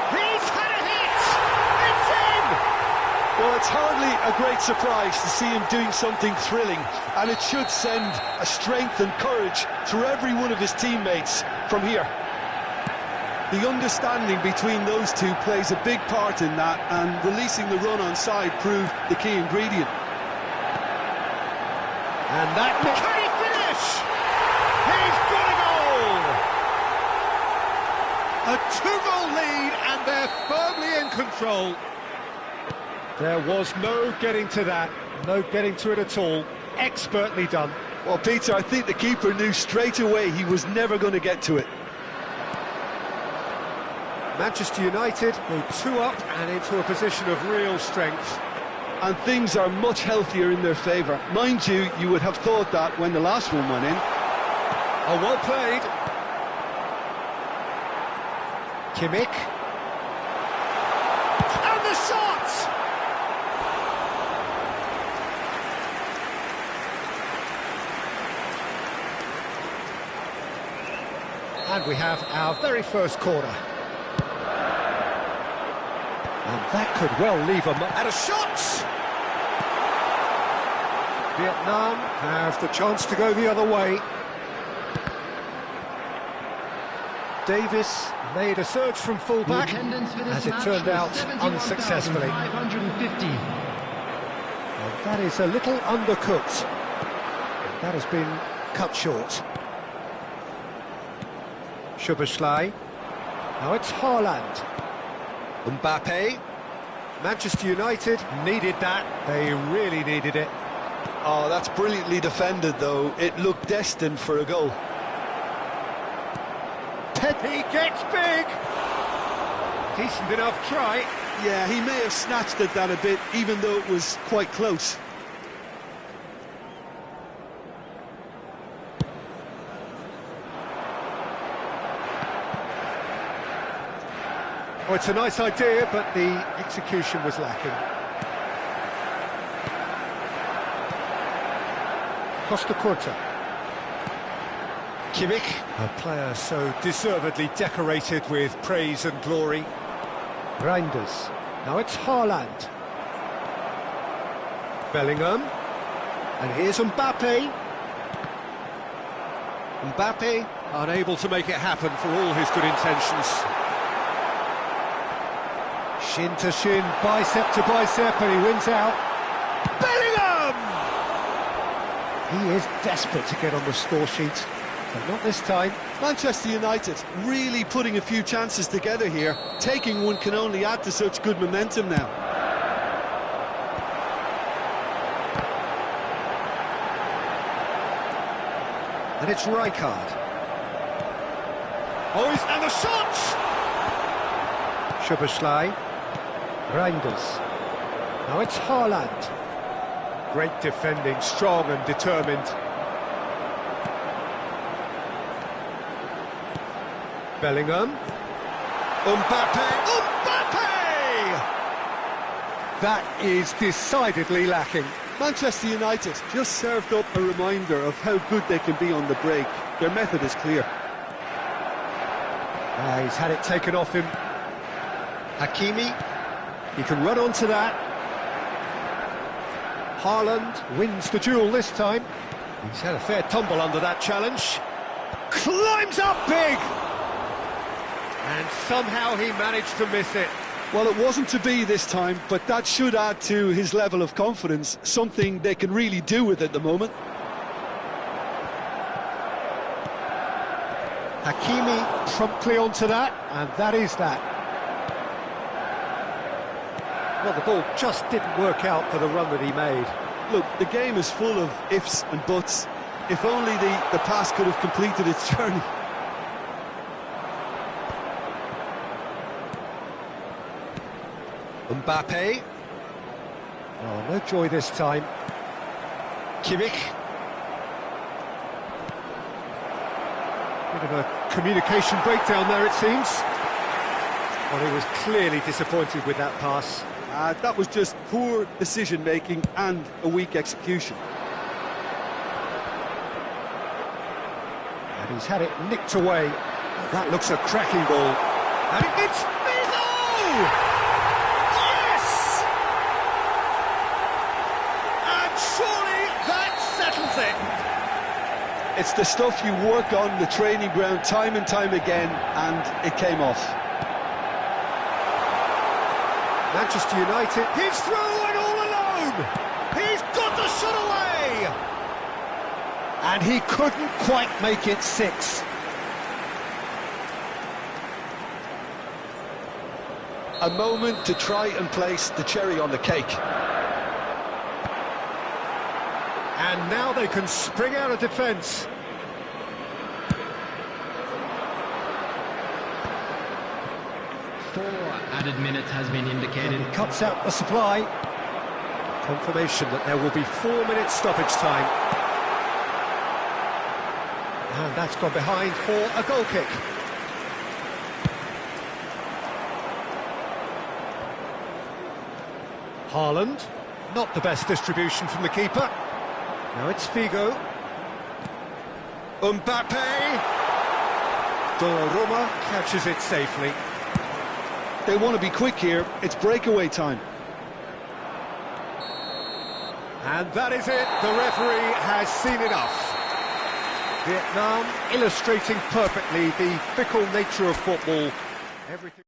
He's had a hit! It's in! Well, it's hardly a great surprise to see him doing something thrilling, and it should send a strength and courage through every one of his teammates from here. The understanding between those two plays a big part in that, and releasing the run on side proved the key ingredient. And that... Can he finish? He's got a goal! A 2-goal lead, and they're firmly in control. There was no getting to that, no getting to it at all. Expertly done. Well, Peter, I think the keeper knew straight away he was never going to get to it. Manchester United go 2 up and into a position of real strength. And things are much healthier in their favour. Mind you, you would have thought that when the last one went in. Oh, well played. Kimmich. And the shot! And we have our very first corner. And that could well leave a... And a shot! Vietnam have the chance to go the other way. Davis made a surge from full-back, as it turned out, unsuccessfully. 550. And that is a little undercooked. That has been cut short. Szoboszlai. Now it's Haaland. Mbappe. Manchester United needed that. They really needed it. Oh, that's brilliantly defended, though. It looked destined for a goal. He gets big. Decent enough try. Yeah, he may have snatched at that a bit, even though it was quite close. Oh, it's a nice idea, but the execution was lacking. Costa Curta. Kimmich, a player so deservedly decorated with praise and glory. Reinders. Now it's Haaland. Bellingham. And here's Mbappe. Mbappe unable to make it happen for all his good intentions. Shin to shin, bicep to bicep, and he wins out. Bellingham! He is desperate to get on the score sheet, but not this time. Manchester United really putting a few chances together here. Taking one can only add to such good momentum now. And it's Rijkaard. Oh, and the shot! Szoboszlai. Reinders. Now it's Haaland. Great defending, strong and determined. Bellingham. Mbappe. Mbappe! That is decidedly lacking. Manchester United just served up a reminder of how good they can be on the break. Their method is clear. He's had it taken off him. Hakimi. He can run onto that. Haaland wins the duel this time. He's had a fair tumble under that challenge. Climbs up big! And somehow he managed to miss it. Well, it wasn't to be this time, but that should add to his level of confidence, something they can really do with at the moment. Hakimi promptly onto that, and that is that. Well, the ball just didn't work out for the run that he made. Look, the game is full of ifs and buts. If only the pass could have completed its journey. Mbappe. Oh, no joy this time. Kimmich. Bit of a communication breakdown there, it seems. Well, he was clearly disappointed with that pass. That was just poor decision-making and a weak execution. And he's had it nicked away. That looks a cracking ball. And it's Figo! It's the stuff you work on the training ground time and time again, and it came off. Manchester United, he's through and all alone! He's got the shot away! And he couldn't quite make it 6. A moment to try and place the cherry on the cake. And now they can spring out of defence. Four added minutes has been indicated. And he cuts out the supply. Confirmation that there will be 4 minutes stoppage time. And that's gone behind for a goal kick. Haaland, not the best distribution from the keeper. Now it's Figo. Mbappe. Donnarumma catches it safely. They want to be quick here. It's breakaway time. And that is it. The referee has seen enough. Vietnam illustrating perfectly the fickle nature of football. Everything.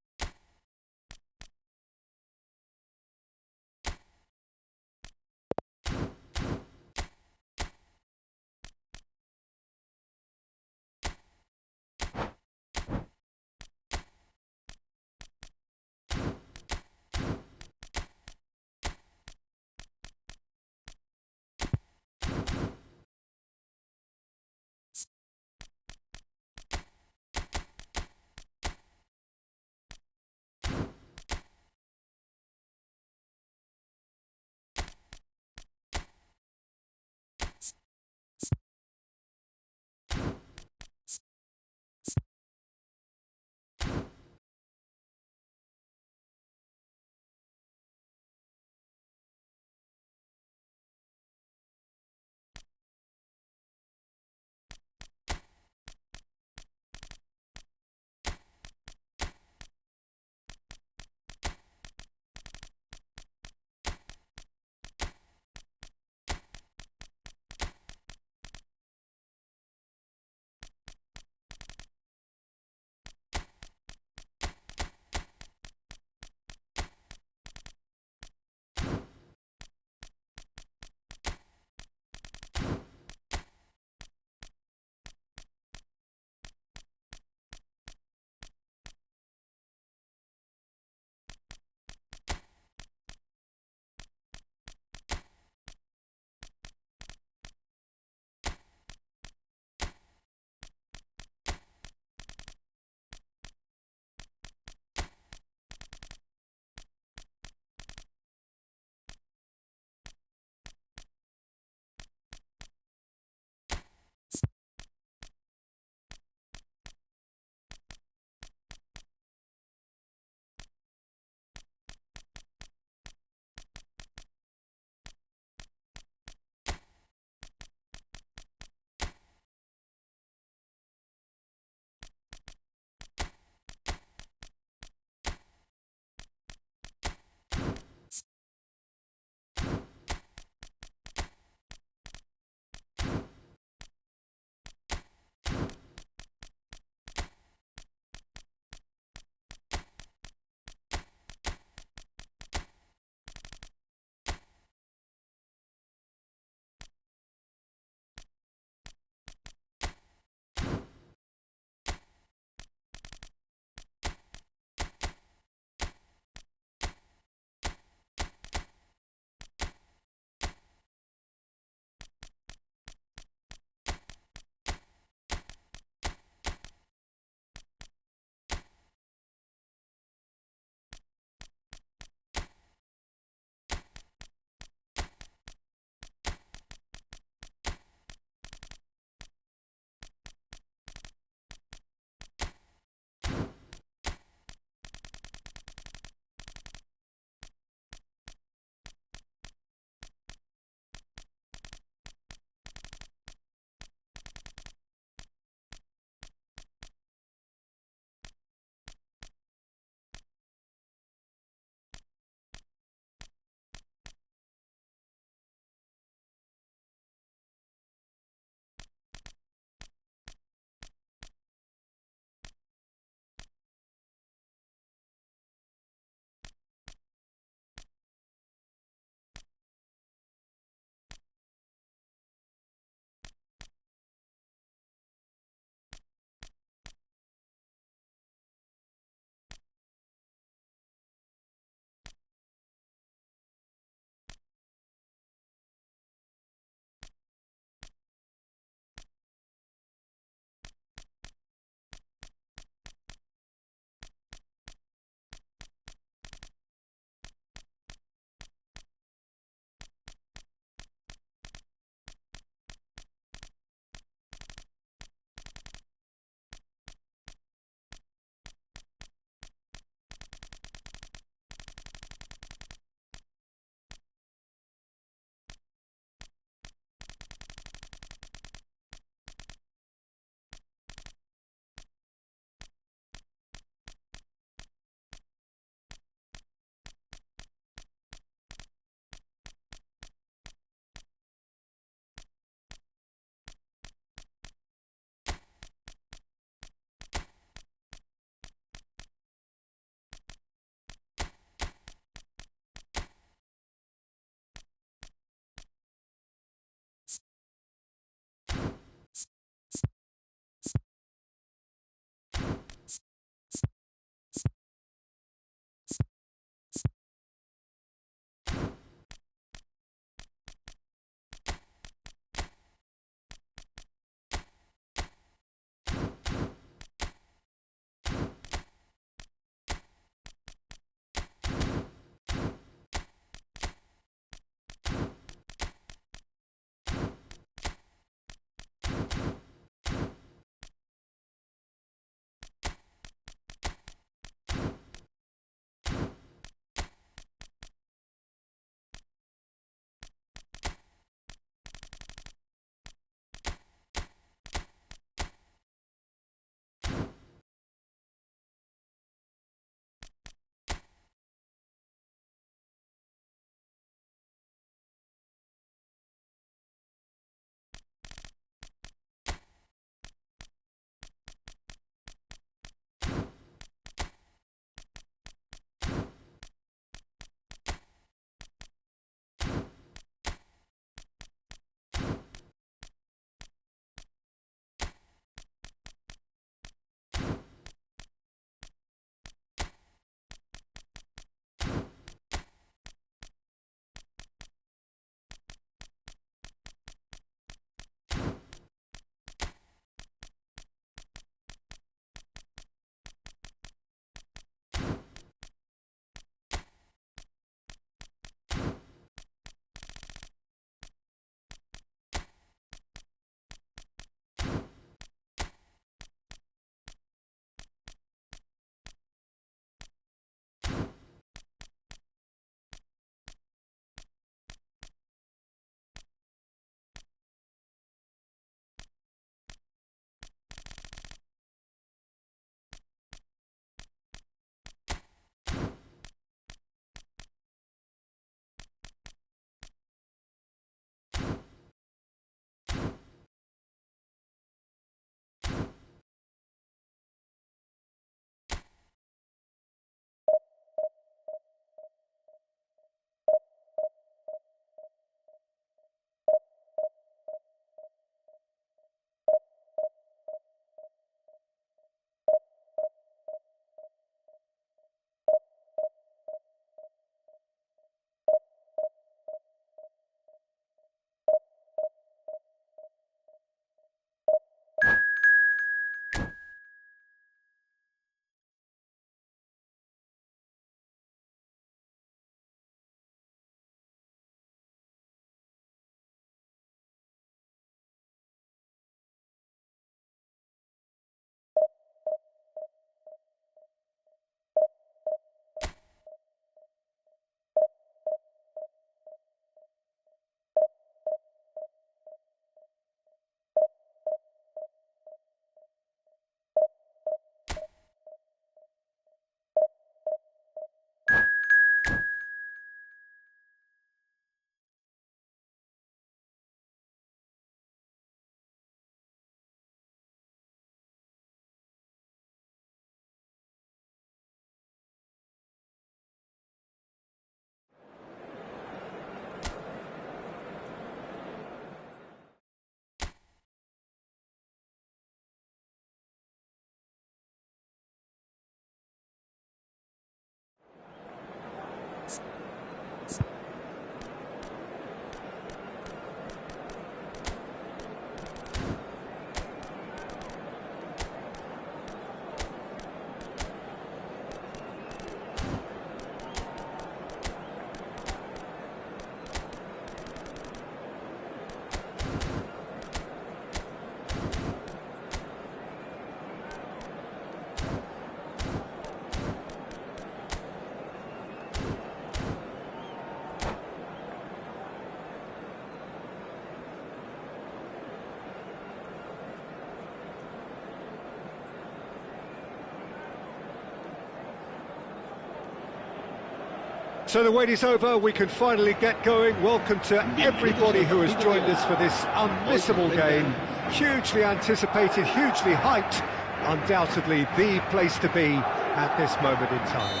So the wait is over, we can finally get going. Welcome to everybody who has joined us for this unmissable game. Hugely anticipated, hugely hyped. Undoubtedly the place to be at this moment in time.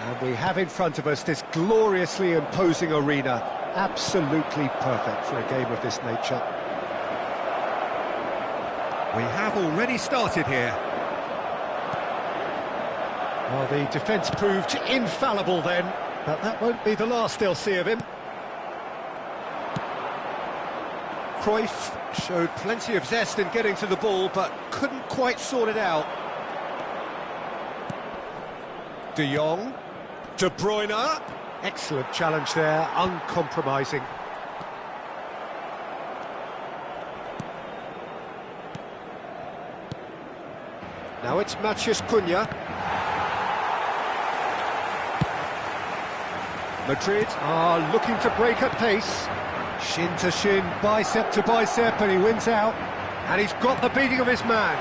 And we have in front of us this gloriously imposing arena. Absolutely perfect for a game of this nature. We have already started here. Well, the defence proved infallible then, but that won't be the last they'll see of him. Cruyff showed plenty of zest in getting to the ball, but couldn't quite sort it out. De Jong, De Bruyne. Excellent challenge there, uncompromising. Now it's Matheus Cunha. Madrid are looking to break at pace. Shin to shin, bicep to bicep, and he wins out. And he's got the beating of his man.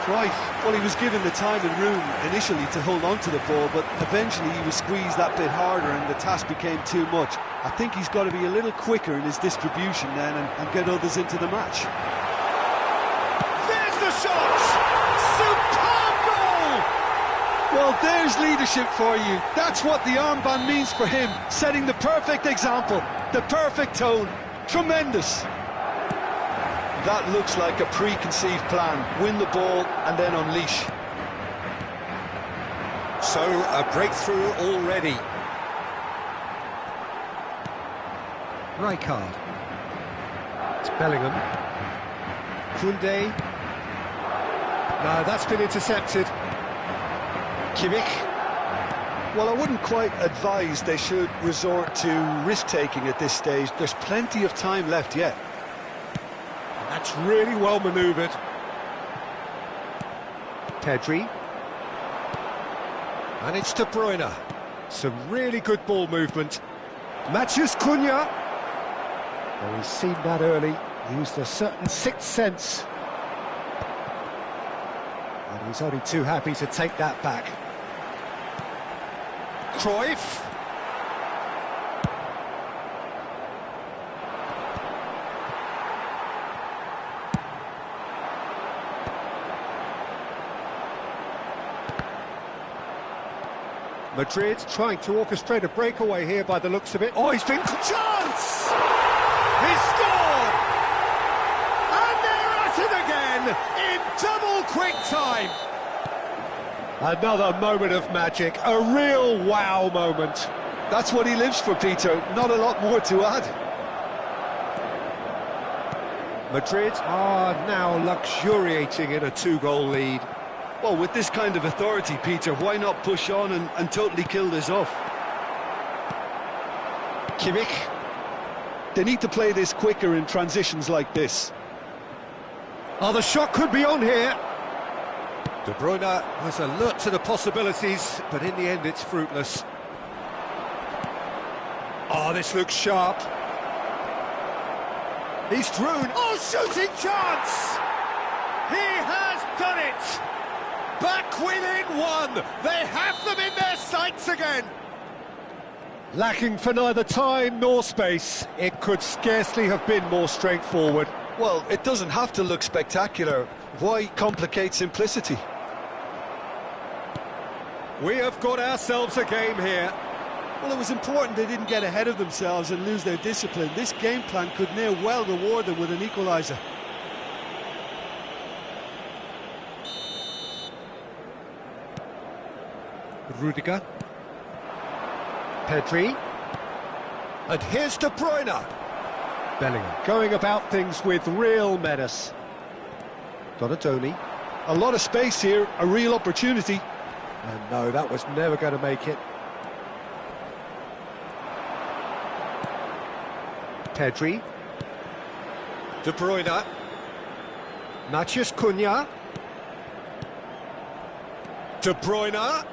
Cruyff, well, he was given the time and room initially to hold on to the ball, but eventually he was squeezed that bit harder and the task became too much. I think he's got to be a little quicker in his distribution then and get others into the match. There's the shot! Superb goal! Well, there's leadership for you. That's what the armband means for him, setting the perfect example, the perfect tone. Tremendous. That looks like a preconceived plan. Win the ball and then unleash. So, a breakthrough already. Rijkaard. It's Bellingham. Koundé. No, that's been intercepted. Kimmich. Well, I wouldn't quite advise they should resort to risk-taking at this stage. There's plenty of time left yet. That's really well manoeuvred. Pedri. And it's De Bruyne. Some really good ball movement. Matheus Cunha. Oh, he's seen that early. Used a certain sixth sense. And he's only too happy to take that back. Cruyff. Madrid trying to orchestrate a breakaway here by the looks of it. Oh, he's been... Chance! He's scored! And they're at it again in double quick time. Another moment of magic, a real wow moment. That's what he lives for, Peter. Not a lot more to add. Madrid are now luxuriating in a two-goal lead. Well, with this kind of authority, Peter, why not push on and totally kill this off? Kimmich. They need to play this quicker in transitions like this. Oh, the shot could be on here. De Bruyne was alert to the possibilities, but in the end it's fruitless. Oh, this looks sharp. He's through. Oh, shooting chance! He has done it! Back within one! They have them in their sights again! Lacking for neither time nor space, it could scarcely have been more straightforward. Well, it doesn't have to look spectacular. Why complicate simplicity? We have got ourselves a game here. Well, it was important they didn't get ahead of themselves and lose their discipline. This game plan could near well reward them with an equaliser. Rudiger. Pedri. And here's De Bruyne. Bellingham going about things with real menace. Donadoni. A lot of space here, a real opportunity. And no, that was never going to make it. Pedri. De Bruyne. Matheus Cunha. De Bruyne.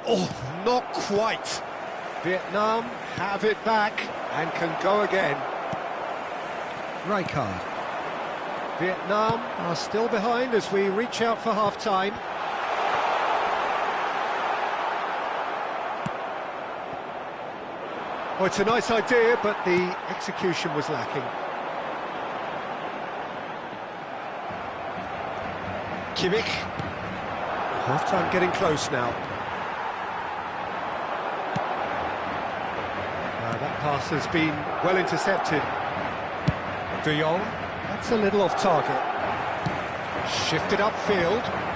Oh, not quite. Vietnam have it back and can go again. Rijkaard. Vietnam are still behind as we reach out for half-time. Well, it's a nice idea, but the execution was lacking. Kimmich. Half-time getting close now. That pass has been well intercepted. De Jong, that's a little off target. Shifted upfield.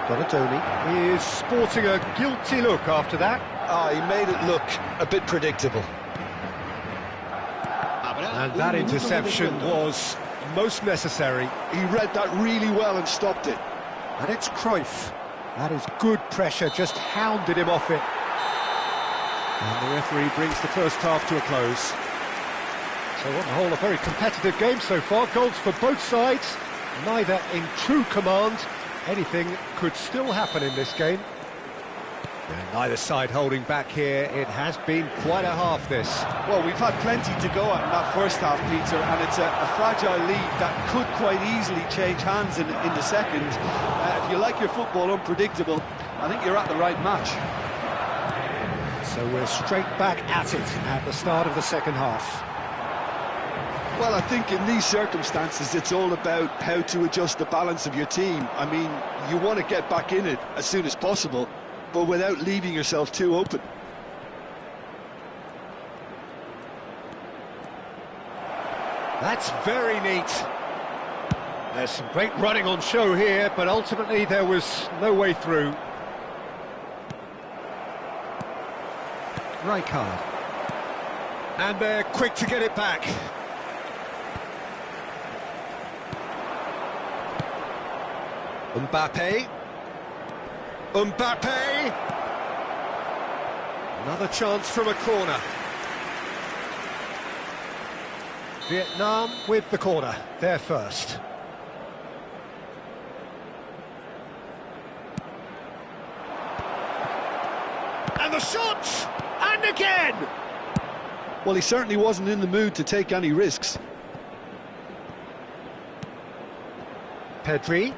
Donadoni. He is sporting a guilty look after that. He made it look a bit predictable. And that interception was most necessary. He read that really well and stopped it. And it's Cruyff. That is good pressure, just hounded him off it. And the referee brings the first half to a close. So on the whole, a very competitive game so far. Goals for both sides, neither in true command. Anything could still happen in this game. And neither side holding back here. It has been quite a half, this. Well, we've had plenty to go at in that first half, Peter, and it's a fragile lead that could quite easily change hands in the second. If you like your football unpredictable, I think you're at the right match. So we're straight back at it at the start of the second half. Well, I think in these circumstances, it's all about how to adjust the balance of your team. I mean, you want to get back in it as soon as possible, but without leaving yourself too open. That's very neat. There's some great running on show here, but ultimately there was no way through. Rijkaard. And they're quick to get it back. Mbappe. Mbappe! Another chance from a corner. Vietnam with the corner, they're first. And the shot! And again! Well, he certainly wasn't in the mood to take any risks. Pedri.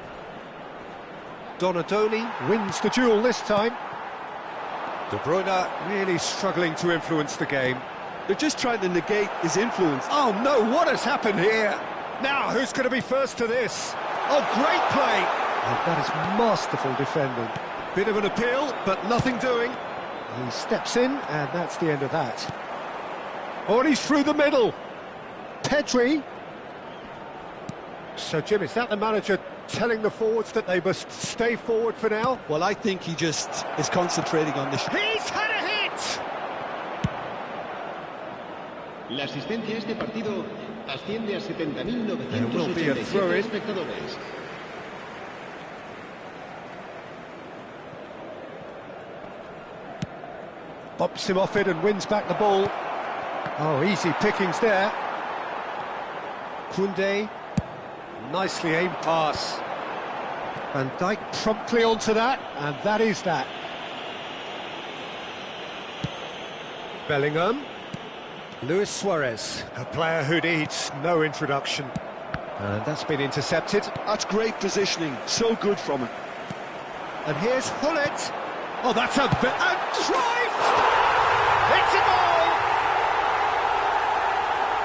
Donadoni wins the duel this time. De Bruyne really struggling to influence the game. They're just trying to negate his influence. Oh no, what has happened here? Now, who's going to be first to this? Oh, great play! And that is masterful defending. Bit of an appeal, but nothing doing. He steps in, and that's the end of that. Oh, and he's through the middle. Pedri. So, Jim, is that the manager telling the forwards that they must stay forward for now? Well, I think he just is concentrating on this. He's had a hit! La asistencia a este partido asciende a There will be a 70.987 throw-in. espectadores. Bumps him off it and wins back the ball. Oh, easy pickings there. Koundé. Nicely aimed pass. Van Dijk promptly onto that, and that is that. Bellingham. Luis Suarez, a player who needs no introduction. And that's been intercepted. That's great positioning, so good from him. And here's Hullet. Oh, that's a Cruyff! It's a goal!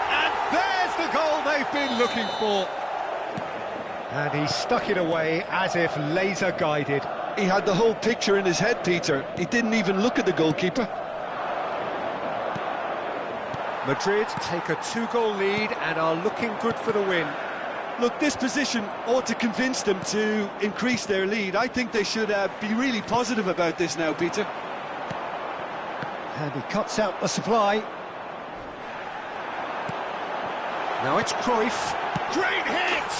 And there's the goal they've been looking for. And he stuck it away as if laser guided. He had the whole picture in his head, Peter. He didn't even look at the goalkeeper. Madrid take a 2-goal lead and are looking good for the win. Look, this position ought to convince them to increase their lead. I think they should be really positive about this now, Peter. And he cuts out the supply. Now it's Cruyff. Great hit!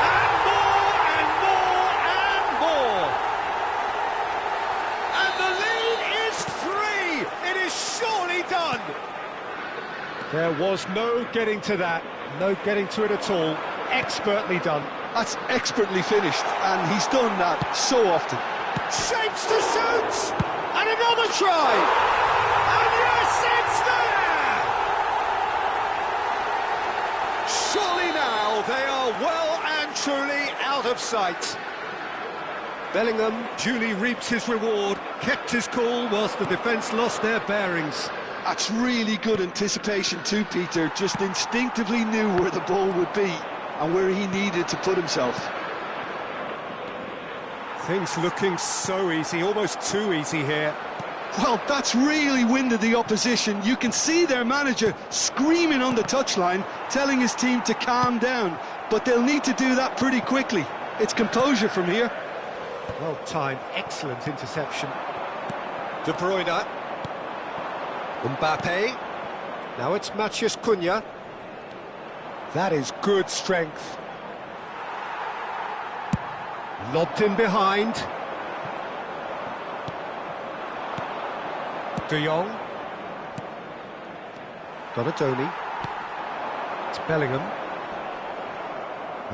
And more, and more, and more! And the lead is 3! It is surely done! There was no getting to that, no getting to it at all. Expertly done. That's expertly finished, and he's done that so often. Shapes to shoot! And another try! And yes, it's there! Surely now they are well and truly out of sight. Bellingham duly reaps his reward, kept his cool whilst the defence lost their bearings. That's really good anticipation too, Peter. Just instinctively knew where the ball would be and where he needed to put himself. Things looking so easy, almost too easy here. Well, that's really winded the opposition. You can see their manager screaming on the touchline, telling his team to calm down. But they'll need to do that pretty quickly. It's composure from here. Well timed, excellent interception. De Bruyne. Mbappe. Now it's Matheus Cunha. That is good strength. Lobbed in behind. De Jong. Donatoni. It's Bellingham.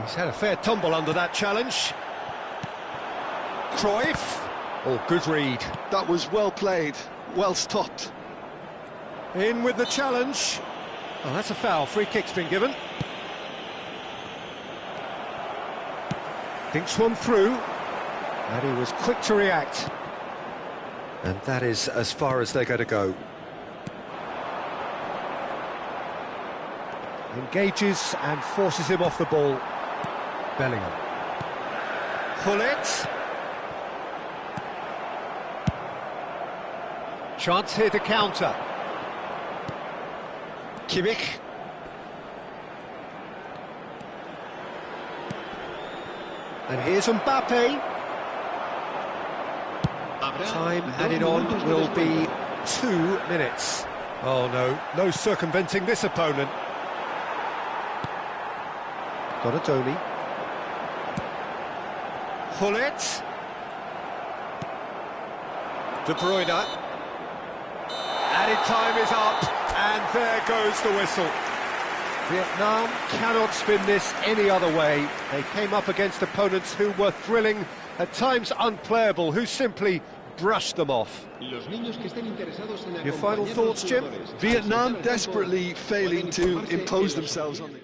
He's had a fair tumble under that challenge. Cruyff. Oh, good read. That was well played, well stopped. In with the challenge. Oh, that's a foul. Free kick's been given. Thinks one through. And he was quick to react. And that is as far as they're going to go. Engages and forces him off the ball. Bellingham. Gullit. Chance here to counter. Kimmich. And here's Mbappe. Time added on will be 2 minutes. Oh no, no circumventing this opponent. Donatoni. Gullit. De Bruyne. Added time is up, and there goes the whistle. Vietnam cannot spin this any other way. They came up against opponents who were thrilling, at times unplayable, who simply brushed them off. Your final thoughts, Jim? Vietnam desperately failing to impose themselves on the...